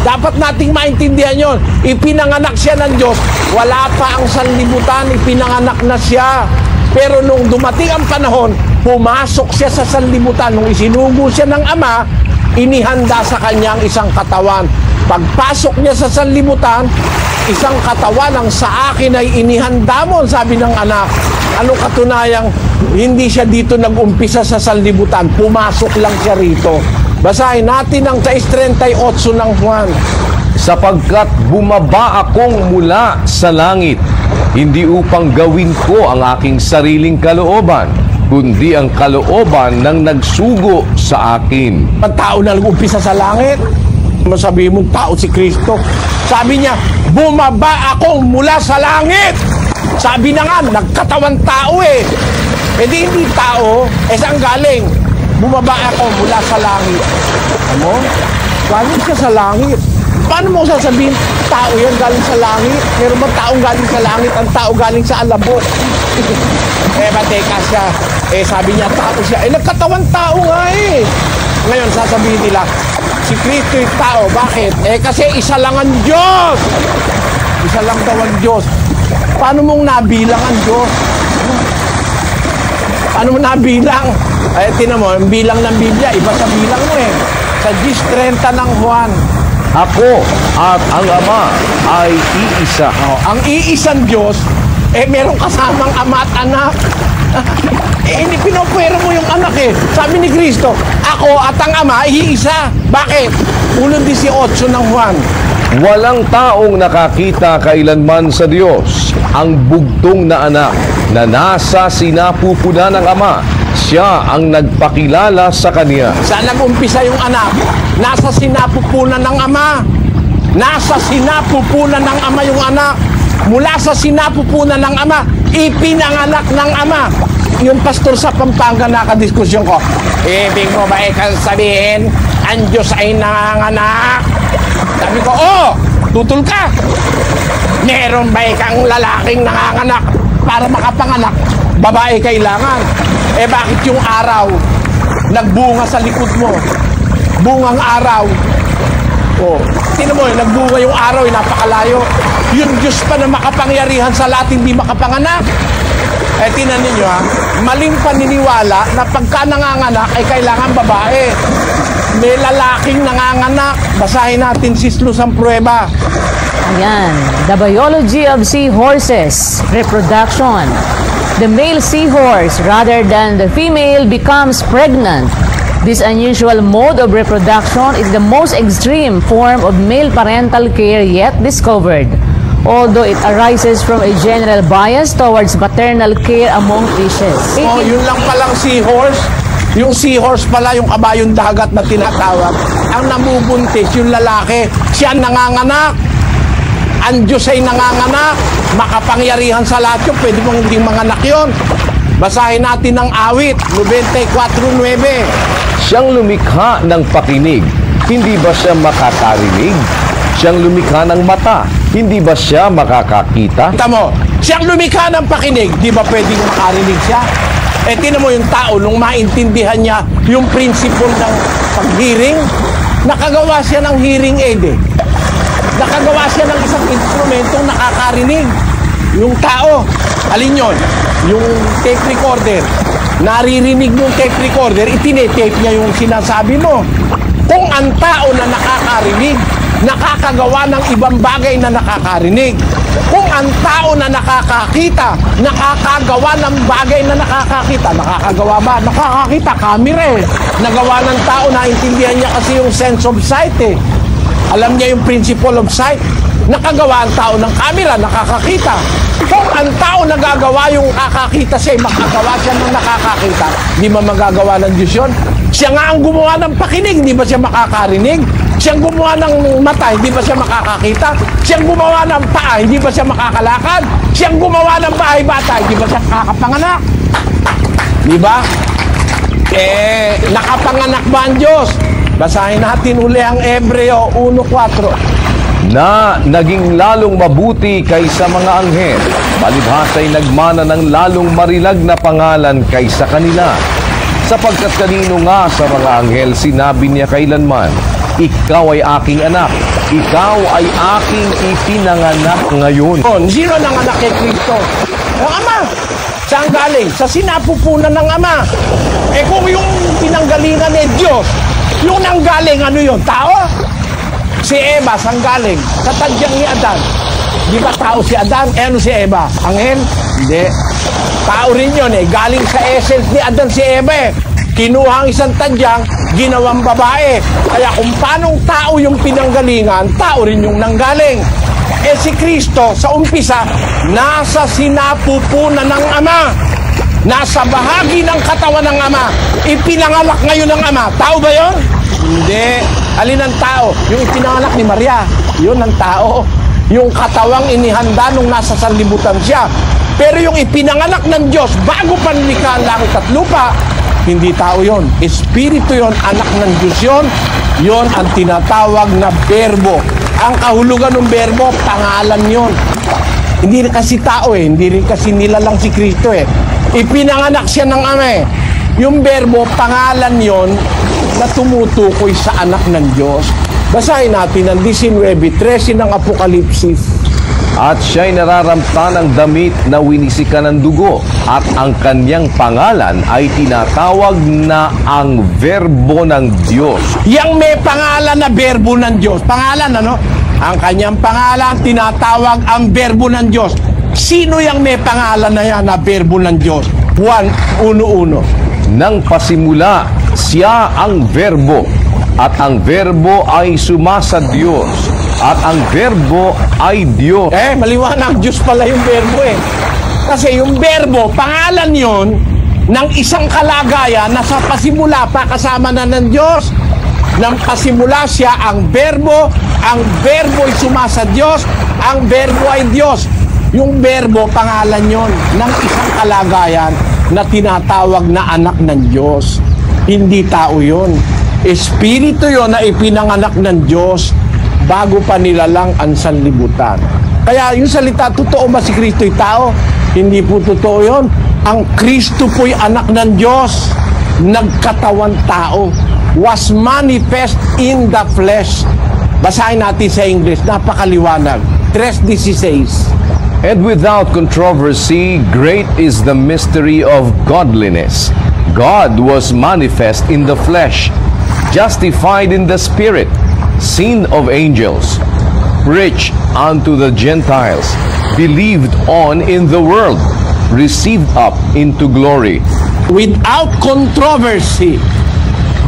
Dapat nating maintindihan yon. Ipinanganak siya ng Diyos. Wala pa ang sanlibutan, ipinanganak na siya. Pero nung dumating ang panahon, pumasok siya sa sanlibutan. Nung isinugo siya ng Ama, inihanda sa kanyang isang katawan. Pagpasok niya sa sanlibutan, isang katawan ang sa akin ay inihanda mo, sabi ng anak. Ano katunayang hindi siya dito nag-umpisa sa sanlibutan, pumasok lang siya rito. Basahin natin ang 6:38 ng Juan. Sapagkat bumaba akong mula sa langit, hindi upang gawin ko ang aking sariling kalooban, kundi ang kalooban ng nagsugo sa akin. Ang tao na nag-umpisa sa langit, masabi mong tao si Kristo. Sabi niya, bumaba akong mula sa langit. Sabi na nga, nagkatawang tao eh. Hindi tao, saan galing? Bumaba ako mula sa langit. Ano? Galing siya sa langit. Paano mo sasabihin, tao yan galing sa langit? Meron ba taong galing sa langit? Ang tao galing sa alabok. Mateka siya. Sabi niya, tao siya. Nagkatawang tao nga eh. Ngayon, sasabihin nila, si Kristo yung tao. Bakit? Kasi isa lang ang Diyos. Isa lang daw ang Diyos. Paano mong nabilang ang Diyos? Paano mo nabilang? Tinan mo, ang bilang ng Biblia, iba sa bilang mo eh. Sa 10:30 ng Juan. Ako at ang Ama ay iisa. Ang iisang Diyos, meron kasamang Ama at anak. Hindi pinopwera mo yung anak eh. Sabi ni Kristo, ako at ang Ama ay iisa. Bakit? 1:18 ng Juan. Walang taong nakakita kailanman sa Diyos ang bugtong na anak na nasa sinapupunan ng Ama. Siya ang nagpakilala sa Kanya. Saan nag-umpisa yung anak? Nasa sinapupunan ng Ama. Nasa sinapupunan ng Ama yung anak. Mula sa sinapupunan ng Ama, ipinanganak ng Ama. Yung pastor sa Pampanga nakadiskusyon ko, ibig mo ba sabihin, ang Diyos ay nanganganak? Sabi ko, tutol ka. Meron ba kang lalaking nanganganak para makapanganak? Babae kailangan. Bakit yung araw nagbunga sa likod mo? Bungang araw. Tingnan mo, nagbunga yung araw, napakalayo. Yung Diyos pa na makapangyarihan sa lahat, hindi makapanganak. Tingnan ninyo ha, maling paniniwala na pagka nanganganak ay kailangan babae. May lalaking nanganganak. Basahin natin si Luz ang pruweba. Ayan, the biology of seahorses, reproduction. The male seahorse, rather than the female, becomes pregnant. This unusual mode of reproduction is the most extreme form of male parental care yet discovered, although it arises from a general bias towards maternal care among fishes. Yun lang palang seahorse. Yung seahorse pala, yung kabayong dagat na tinatawag. Ang namubuntis, yung lalaki, siya nanganganak. Ang Diyos ay nanganganak. Makapangyarihan sa lahat yun. Pwede mong hindi manganak yun. Basahin natin ang awit, 94:9. Siyang lumikha ng pakinig, hindi ba siya makakarinig? Siyang lumikha ng mata, hindi ba siya makakakita? Kita mo, siyang lumikha ng pakinig, di ba pwedeng makarinig siya? Tingnan mo yung tao, nung maintindihan niya yung principle ng pag-hearing, nakagawa siya ng hearing aid eh. Nakagawa siya ng isang instrumentong nakakarinig. Yung tao, alin yun? Yung tape recorder. Naririnig yung tape recorder, itinetape niya yung sinasabi mo. Kung ang tao na nakakarinig, nakakagawa ng ibang bagay na nakakarinig. Kung ang tao na nakakakita, nakakagawa ng bagay na nakakakita. Nakakagawa ba? Nakakakita, camera eh. Nagawa ng tao, naintindihan niya kasi yung sense of sight eh. Alam niya yung principle of sight. Nakagawa ang tao ng camera, nakakakita. Kung ang tao nagagawa yung kakakita siya, makagawa siya ng nakakakita, di ba magagawa ng Diyos yun? Siya nga ang gumawa ng pakinig, di ba siya makakarinig? Siyang gumawa ng mata, hindi ba siya makakakita? Siyang gumawa ng paa, hindi ba siya makakalakad? Siyang gumawa ng bahay bata, hindi ba siya kakapanganak? Di ba? Nakapanganak ba ang Diyos? Basahin natin uli ang Hebreo 1:4. Na naging lalong mabuti kaysa mga anghel, palibhasa'y nagmana ng lalong marilag na pangalan kaysa kanila. Sapagkat kanino nga sa mga anghel sinabi niya kailanman, ikaw ay aking anak, ikaw ay aking ipinanganak ngayon. Sino nanganak kay Kristo? Ang Ama. Saan galing? Sa sinapupunan ng Ama. Kung yung pinanggalingan ni Diyos, yung nanggaling, ano yun? Tao? Si Eva, saan galing? Sa tadyang ni Adan. Di ba tao si Adan? Ano si Eva? Anghel? Hindi. Tao rin yun galing sa essence ni Adan si Eva Kinuha ang isang tadyang, ginawang babae. Kaya kung paanong tao yung pinanggalingan, tao rin yung nanggaling. Si Kristo, sa umpisa, nasa sinapupunan ng Ama. Nasa bahagi ng katawan ng Ama. Ipinangalak ngayon ng Ama. Tao ba yun? Hindi. Alin ang tao? Yung ipinangalak ni Maria. Yun ang tao. Yung katawang inihanda nung nasa sanlibutan siya. Pero yung ipinanganak ng Diyos, bago pa nilikha ang langit at lupa, hindi tao yon. Espiritu yon, anak ng Diyos yon. Yon ang tinatawag na berbo. Ang kahulugan ng berbo, pangalan yon. Hindi rin kasi tao hindi rin kasi nilalang si Kristo Ipinanganak siya ng Ama Yung berbo, pangalan yon na tumutukoy sa anak ng Diyos. Basahin natin ang 19:13 ng Apokalipsis. At siya'y nararamta ng damit na winisikan ng dugo, at ang kanyang pangalan ay tinatawag na ang Verbo ng Diyos. Yang may pangalan na Verbo ng Diyos. Pangalan, ano? Ang kanyang pangalan, tinatawag ang Verbo ng Diyos. Sino yung may pangalan na yan na Verbo ng Diyos? 1:1. Nang pasimula, siya ang Verbo, at ang Verbo ay sumasa Diyos, at ang Verbo ay Diyos. Maliwanag, Diyos pala yung Verbo Kasi yung Verbo, pangalan yon ng isang kalagayan na sa pasimula pa kasama na ng Diyos. Nang pasimula siya ang Verbo ay sumasa Diyos, ang Verbo ay Diyos. Yung Verbo, pangalan yon ng isang kalagayan na tinatawag na anak ng Diyos. Hindi tao yon. Espiritu yon na ipinanganak ng Diyos bago pa nilalang ang sanlibutan. Kaya yung salita, totoo ba si Kristo'y tao? Hindi po totoo yun. Ang Kristo po'y anak ng Diyos, nagkatawan tao, was manifest in the flesh. Basahin natin sa English, napakaliwanag. 3:16. And without controversy, great is the mystery of godliness. God was manifest in the flesh, justified in the spirit, seen of angels, preached unto the Gentiles, believed on in the world, received up into glory. Without controversy.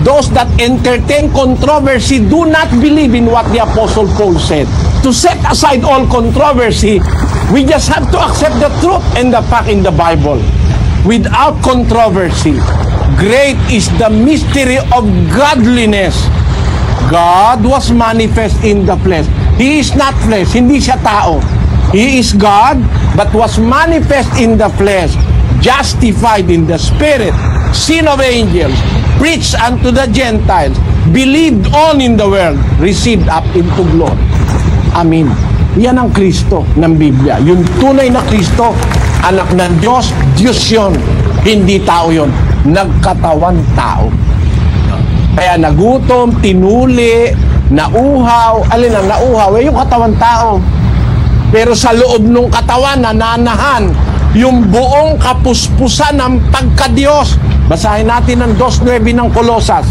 Those that entertain controversy do not believe in what the Apostle Paul said. To set aside all controversy, we just have to accept the truth and the fact in the Bible. Without controversy, great is the mystery of godliness. God was manifest in the flesh. He is not flesh, hindi siya tao. He is God, but was manifest in the flesh, justified in the spirit, seen of angels, preached unto the Gentiles, believed on in the world, received up into glory. Amen. Yan ang Kristo ng Biblia. Yung tunay na Kristo, anak ng Diyos, Diyos yun. Hindi tao yun. Nagkatawan tao. Kaya nagutom, tinuli, nauhaw. Alin ang nauhaw? Yung katawan tao. Pero sa loob ng katawan, nananahan yung buong kapuspusan ng pagka-Diyos. Basahin natin ang 2:9 ng Kolosas.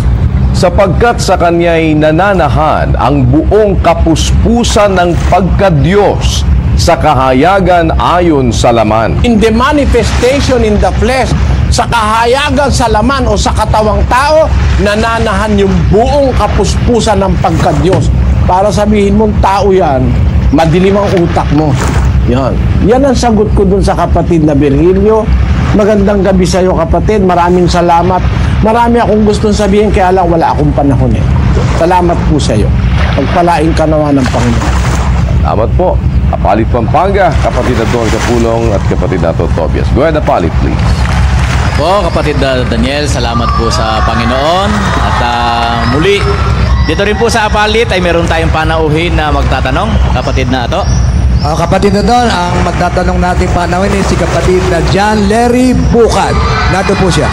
Sapagkat sa kanya'y nananahan ang buong kapuspusan ng pagka-Diyos sa kahayagan ayon sa laman. In the manifestation in the flesh, sa kahayagan sa laman o sa katawang tao, nananahan yung buong kapuspusan ng pagka-Diyos. Para sabihin mong tao yan, madilim ang utak mo. Yan. Yan ang sagot ko dun sa kapatid na Virgilio. Magandang gabi sa iyo, kapatid. Maraming salamat. Marami akong gustong sabihin, kaya lang wala akong panahon Salamat po sa iyo. Pagpalain ka naman ng Panginoon. Salamat po. Apalit Pampanga, kapatid na Don Capulong at kapatid na Tobias. Go ahead, Apalit, please. Po, kapatid Daniel, salamat po sa Panginoon. At muli, dito rin po sa Apalit ay meron tayong panauhin na magtatanong. Kapatid na ito. Kapatid na doon, ang magtatanong natin panawin ay si kapatid na John Larry Bukad. Nato po siya.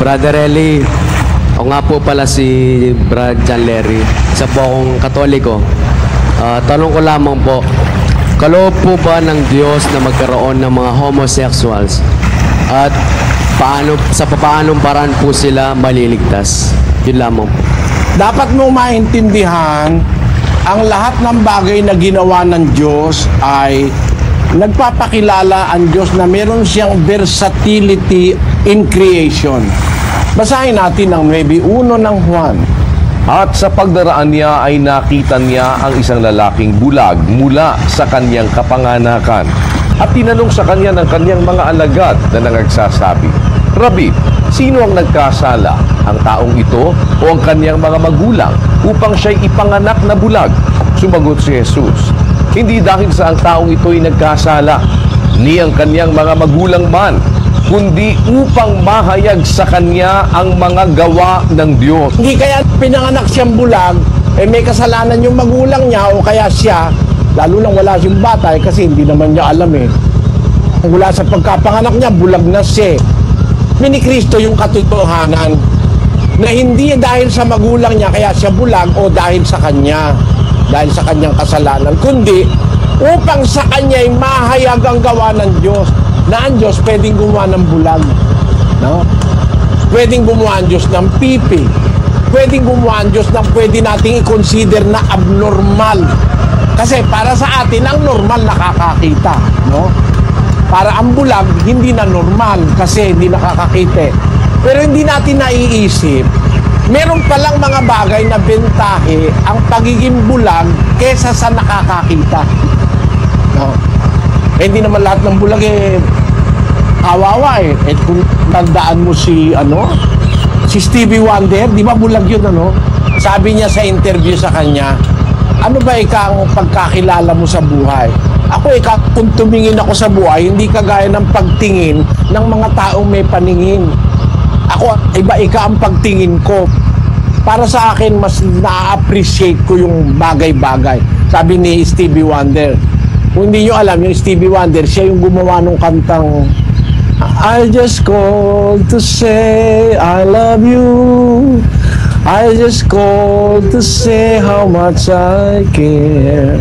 Brother Eli, ako nga po pala si Brad John Larry. Isa po akong Katoliko. Tanong ko lamang po, kaloob po ba ng Diyos na magkaroon ng mga homosexuals? At paanong paraan po sila maliligtas? Yun lamang po. Dapat mong maintindihan, ang lahat ng bagay na ginawa ng Diyos ay nagpapakilala ang Diyos na meron siyang versatility in creation. Basahin natin ang 9:1 ng Juan. At sa pagdaraan niya ay nakita niya ang isang lalaking bulag mula sa kanyang kapanganakan. At tinanong sa kanya ng kanyang mga alagad na nagsasabi, Rabi, sino ang nagkasala? Ang taong ito o ang kanyang mga magulang upang siya'y ipanganak na bulag? Sumagot si Jesus, hindi dahil sa ang taong ito'y nagkasala, ni ang kanyang mga magulang man, kundi upang mahayag sa kanya ang mga gawa ng Diyos. Hindi kaya pinanganak siyang bulag, may kasalanan yung magulang niya o kaya siya, lalo lang wala siyang bata kasi hindi naman niya alam Mula sa pagkapanganak niya, bulag na siya. Ni Kristo yung katotohanan na hindi dahil sa magulang niya kaya siya bulag o dahil sa kanya, dahil sa kanyang kasalanan, kundi upang sa kanya ay mahayag ang gawa ng Diyos. Na ang Diyos pwedeng gumawa ng bulag, no? Pwedeng gumawa ang Diyos ng pipi, pwedeng gumawa ang Diyos ng pwede nating i-consider na abnormal. Kasi para sa atin, ang normal nakakakita, no? Para ang bulag, hindi na normal kasi hindi nakakakita. Pero hindi natin naiisip, meron palang mga bagay na bentahe ang pagiging bulag kesa sa nakakakita, no? Hindi naman lahat ng bulag kawawa kung tandaan mo si Stevie Wonder, di ba bulag yun, Sabi niya sa interview sa kanya, ano ba ang pagkakilala mo sa buhay? Ako kung tumingin ako sa buhay, hindi kagaya ng pagtingin ng mga taong may paningin. Ako, iba ang pagtingin ko. Para sa akin, mas na-appreciate ko yung bagay-bagay. Sabi ni Stevie Wonder. Kung hindi nyo alam, yung Stevie Wonder, siya yung gumawa ng kantang I just called to say I love you. I just called to say how much I care.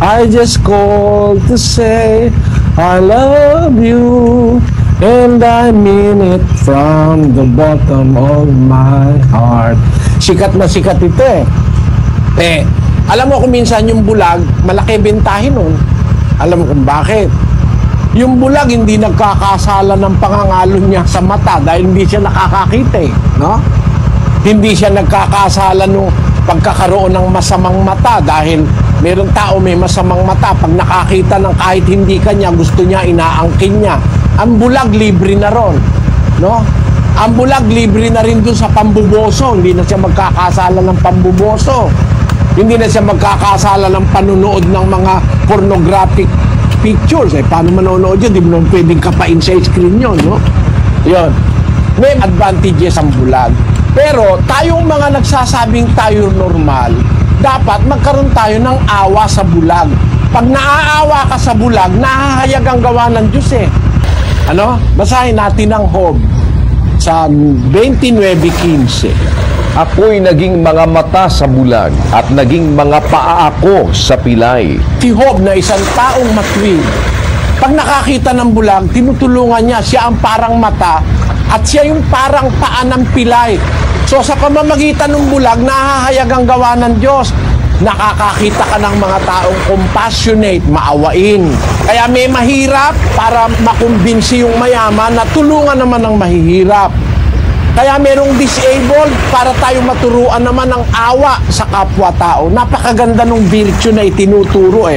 I just called to say I love you. And I mean it from the bottom of my heart. Sikat na sikat ito alam mo kung minsan yung bulag, malaki bentahin nun. Alam mo kung bakit? Yung bulag hindi nagkakasala ng pangangalo niya sa mata dahil hindi siya nakakakita no? Hindi siya nagkakasala nung pagkakaroon ng masamang mata dahil meron tao may masamang mata. Pag nakakita ng kahit hindi kanya, gusto niya, inaangkin niya. Ang bulag, libre na ron, no? Ang bulag, libre na rin dun sa pambuboso. Hindi na siya magkakasala ng pambuboso. Hindi na siya magkakasala ng panunood ng mga pornographic pictures. Paano manonood yun? Di mo naman pwedeng kapain sa screen yun, no? Yun. May advantages ang bulag. Pero tayong mga nagsasabing tayo normal, dapat magkaroon tayo ng awa sa bulag. Pag naaawa ka sa bulag, nahahayag ang gawa ng Diyos Basahin natin ang Job sa 29:15. Ako'y naging mga mata sa bulag at naging mga paa ako sa pilay. Si Job na isang taong matuwid, pag nakakita ng bulag, tinutulungan niya. Siya ang parang mata at siya yung parang paa ng pilay. So sa pamamagitan ng bulag, nahahayag ang gawa ng Diyos. Nakakakita ka ng mga taong compassionate, maawain. Kaya may mahirap para makumbinsi yung mayaman na tulungan naman ang mahihirap. Kaya merong disabled para tayo maturuan naman ng awa sa kapwa-tao. Napakaganda ng virtue na itinuturo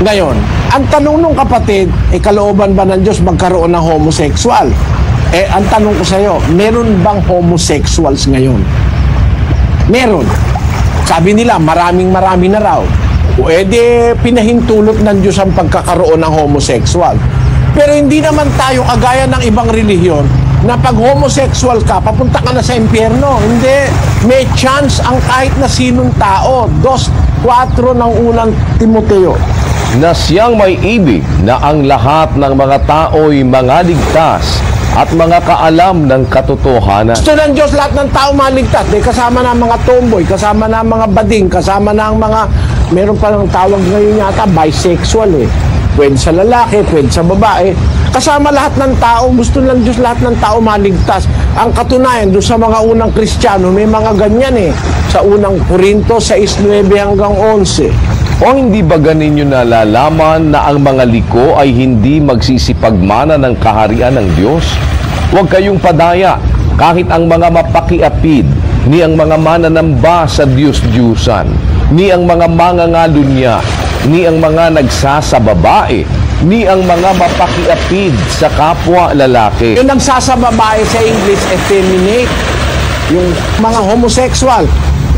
Ngayon, ang tanong nung kapatid, kalooban ba ng Diyos magkaroon ng homosexual? Ang tanong ko sa'yo, meron bang homosexuals ngayon? Meron. sabi nila, marami na raw. O edi, pinahintulot ng Diyos ang pagkakaroon ng homosexual. Pero hindi naman tayo kagaya ng ibang relihiyon na pag homosexual ka, papunta ka na sa impyerno. Hindi. May chance ang kahit na sinong tao. 2:4 ng unang Timoteo. Na siyang may ibig na ang lahat ng mga tao'y mga ligtas at mga kaalam ng katotohanan. Gusto ng Diyos lahat ng tao maligtas. Kasama na ang mga tomboy, kasama na ang mga bading, kasama na ang mga, meron pa ng tawag ngayon yata, bisexual eh. Pwede sa lalaki, pwede sa babae. Kasama lahat ng tao, gusto ng Diyos lahat ng tao maligtas. Ang katunayan, doon sa mga unang Kristiyano, may mga ganyan eh. Sa unang Korinto, 6:9 hanggang 11. O hindi ba ganin nyo nalalaman na ang mga liko ay hindi magsisipagmana ng kaharian ng Diyos? Huwag kayong padaya, kahit ang mga mapakiapid, ni ang mga mananamba sa Diyos-Diyusan, ni ang mga mangangalunya, ni ang mga nagsasababae, ni ang mga mapakiapid sa kapwa lalaki. Yung nagsasababae sa English, effeminate, yung mga homosexual,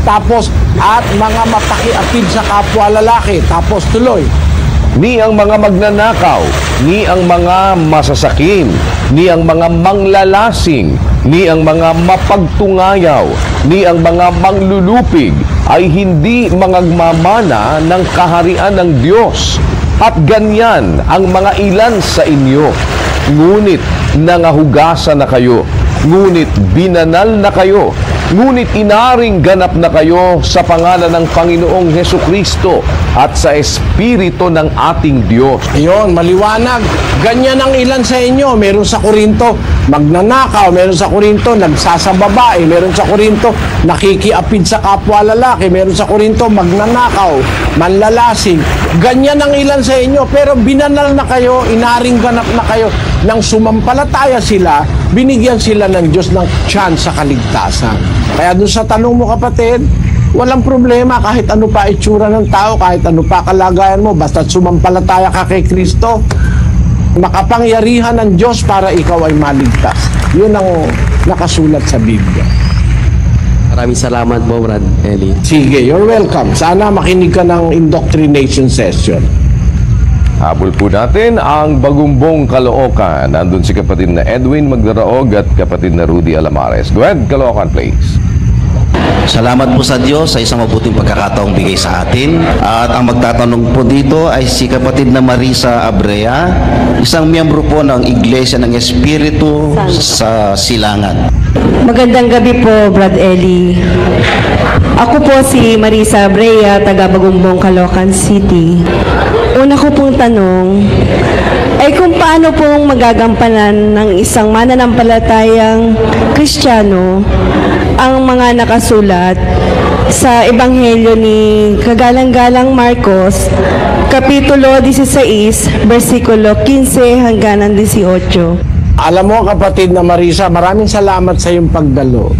tapos at mga mapakiapid sa kapwa lalaki, tapos tuloy. Ni ang mga magnanakaw, ni ang mga masasakim, ni ang mga manglalasing, ni ang mga mapagtungayaw, ni ang mga manglulupig, ay hindi mangagmamana ng kaharian ng Diyos. At ganyan ang mga ilan sa inyo. Ngunit nangahugasan na kayo, ngunit binanal na kayo, ngunit inaring ganap na kayo sa pangalan ng Panginoong Hesukristo at sa Espiritu ng ating Diyos. Ayun, maliwanag. Ganyan ang ilan sa inyo. Meron sa Korinto, magnanakaw. Meron sa Korinto, nagsasababae. Meron sa Korinto, nakikiapid sa kapwa lalaki. Meron sa Korinto, magnanakaw, manlalasing. Ganyan ang ilan sa inyo. Pero binanal na kayo, inaring ganap na kayo. Nang sumampalataya sila, binigyan sila ng Diyos ng chance sa kaligtasan. Kaya doon sa tanong mo, kapatid, walang problema kahit ano pa itsura ng tao, kahit ano pa kalagayan mo, basta sumampalataya ka kay Kristo, makapangyarihan ng Diyos para ikaw ay maligtas. Yun ang nakasulat sa Biblia. Maraming salamat po, Brad Eli. Sige, you're welcome. Sana makinig ka ng indoctrination session. Habol po natin ang Bagumbong, Caloocan. Nandun si kapatid na Edwin Magdaraog at kapatid na Rudy Alamares. Go ahead, Caloocan, please. Salamat po sa Diyos sa isang mabuting pagkakataong bigay sa atin. At ang magtatanong po dito ay si kapatid na Marisa Abrea, isang miyembro po ng Iglesia ng Espiritu sa Silangan. Magandang gabi po, Brad Eli. Ako po si Marisa Abrea, taga Bagumbong, Caloocan City. Una ko pong tanong ay kung paano pong magagampanan ng isang mananampalatayang Kristiyano ang mga nakasulat sa Ebanghelyo ni Kagalang-galang Marcos, Kapitulo 16, versikulo 15 hanggang 18. Alam mo, kapatid na Marisa, maraming salamat sa iyong pagdalo.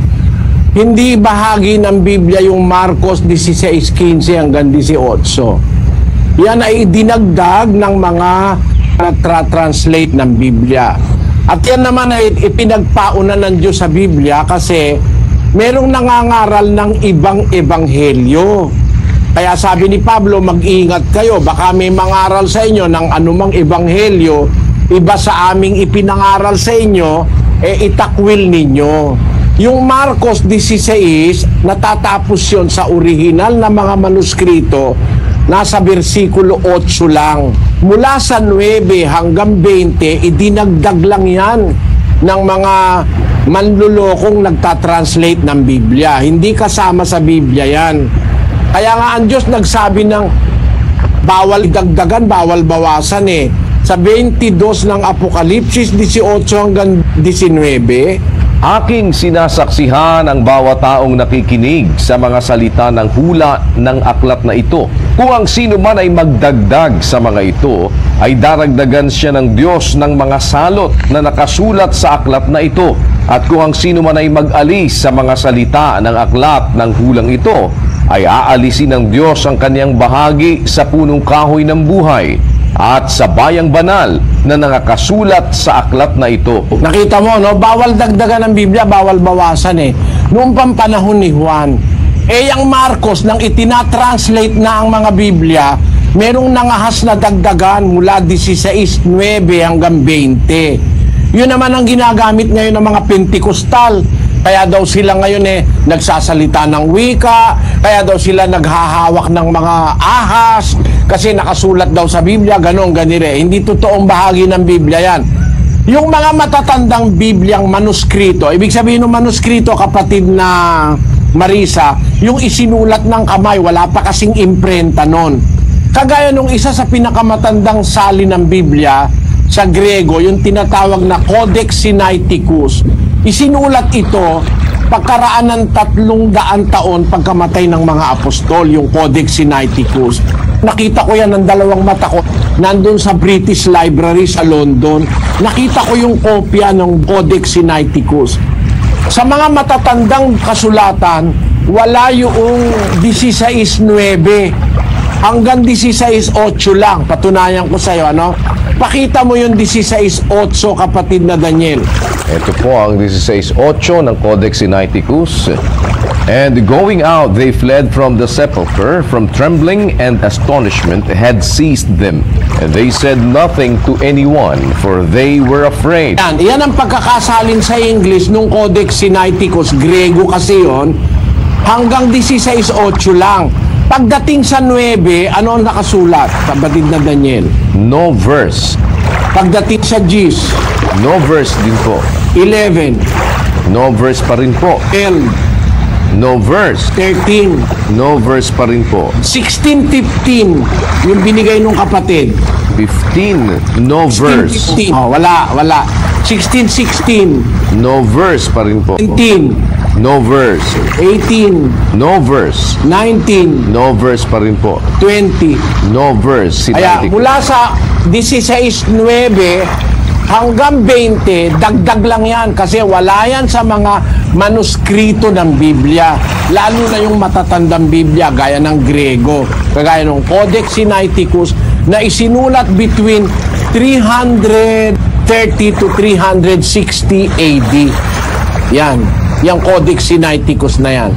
Hindi bahagi ng Biblia yung Marcos 16:15 hanggang 18. Yan ay dinagdag ng mga translate ng Biblia. At yan naman ay ipinagpauna ng Diyos sa Biblia kasi merong nangangaral ng ibang ebanghelyo. Kaya sabi ni Pablo, mag-ingat kayo, baka may mangaral sa inyo ng anumang ebanghelyo, iba sa aming ipinangaral sa inyo, itakwil ninyo. Yung Marcos 16, natatapos yon sa orihinal na mga manuskrito, nasa versikulo 8 lang. Mula sa 9 hanggang 20, idinagdag lang yan ng mga manlulokong nagtatranslate ng Biblia. Hindi kasama sa Biblia yan. Kaya nga ang Diyos nagsabi ng bawal dagdagan, bawal bawasan eh. Sa 22 ng Apokalipsis, 18 hanggang 19, aking sinasaksihan ang bawat taong nakikinig sa mga salita ng hula ng aklat na ito. Kung ang sino man ay magdagdag sa mga ito, ay daragdagan siya ng Diyos ng mga salot na nakasulat sa aklat na ito. At kung ang sino man ay mag-alis sa mga salita ng aklat ng hulang ito, ay aalisin ng Diyos ang kanyang bahagi sa punong kahoy ng buhay at sa bayang banal na nakasulat sa aklat na ito. Nakita mo, no? Bawal dagdagan ng Biblia, bawal bawasan eh. Noong panahon ni Juan, Yung Marcos, nang itinatranslate na ang mga Biblia, merong nangahas na dagdagan mula 16:9 hanggang 20. Yun naman ang ginagamit ngayon ng mga Pentekostal. Kaya daw sila ngayon nagsasalita ng wika, kaya daw sila naghahawak ng mga ahas, kasi nakasulat daw sa Biblia, ganon, ganire. Hindi totoong bahagi ng Biblia yan. Yung mga matatandang Bibliang manuskrito, ibig sabihin ng manuskrito, kapatid na Marisa, yung isinulat ng kamay, wala pa kasing imprenta nun. Kagaya nung isa sa pinakamatandang salin ng Biblia, sa Grego, yung tinatawag na Codex Sinaiticus, isinulat ito pagkaraan ng 300 taon pagkamatay ng mga apostol, yung Codex Sinaiticus. Nakita ko yan ng dalawang mata ko, nandun sa British Library sa London. Nakita ko yung kopya ng Codex Sinaiticus. Sa mga matatandang kasulatan, wala yung 16:9 hanggang 16:8 lang. Patunayan ko sa'yo, ano? Pakita mo yung 16:8, kapatid na Daniel. Ito po ang 16:8 ng Codex Sinaiticus. And going out, they fled from the sepulchre, from trembling and astonishment had seized them. And they said nothing to anyone, for they were afraid. Yan ang pagkakasalin sa English nung Codex Sinaiticus. Grego kasi yon. Hanggang 16:8 lang. Pagdating sa 9, ano ang nakasulat, kapatid na Daniel? No verse. Pagdating sa Gis, no verse din po. 11. No verse pa rin po. 12. No verse. 13. No verse pa rin po. 16:15, yung binigay nung kapatid. 15. No verse. 16. Oh, wala. 16:16. No verse pa rin po. 19. No verse. 18. No verse. 19. No verse pa rin po. 20. No verse. Kaya mula sa 16:9 hanggang 20, dagdag lang yan kasi wala yan sa mga manuskrito ng Biblia. Lalo na yung matatandang Biblia gaya ng Grego, kagaya ng Codex Sinaiticus na isinulat between 330 to 360 AD. Yan. Yung Codex Sinaiticus na yan.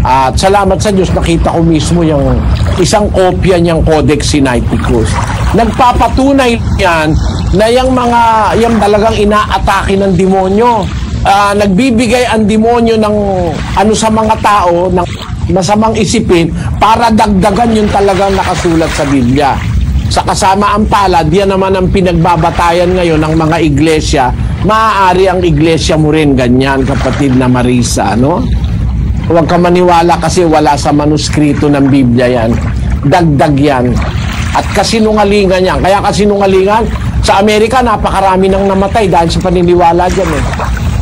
At salamat sa Diyos, nakita ko mismo yung isang kopya niyang Codex Sinaiticus. Nagpapatunay yan na yung talagang inaatake ng demonyo. Nagbibigay ang demonyo ng ano sa mga tao, ng masamang isipin para dagdagan yung talagang nakasulat sa Biblia. Sa kasamaan palad, yan naman ang pinagbabatayan ngayon ng mga iglesia. Maaari ang iglesia mo rin ganyan, kapatid na Marisa, no? Huwag ka maniwala kasi wala sa manuskrito ng Biblia yan. Dagdag yan. At kasinungalingan yan. Kaya kasinungalingan, sa Amerika napakarami nang namatay dahil sa paniniwala dyan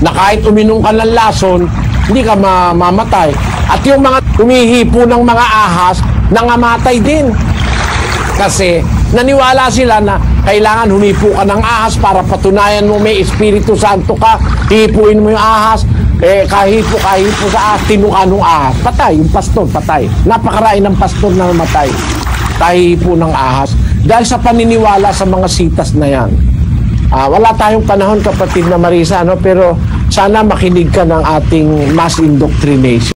na kahit uminom ka ng lason, hindi ka mamamatay. At yung mga umihipo ng mga ahas, nangamatay din. Kasi naniwala sila na kailangan humipo ka ng ahas para patunayan mo may Espiritu Santo ka. Hihipuin mo yung ahas. Kahipo sa ahas, tinuka ng ahas. Patay, yung pastor, patay. Napakarain ng pastor na namatay. Kahipo ng ahas. Dahil sa paniniwala sa mga sitas na yan. Wala tayong panahon, kapatid na Marisa, no? Pero sana makinig ka ng ating mass indoctrination.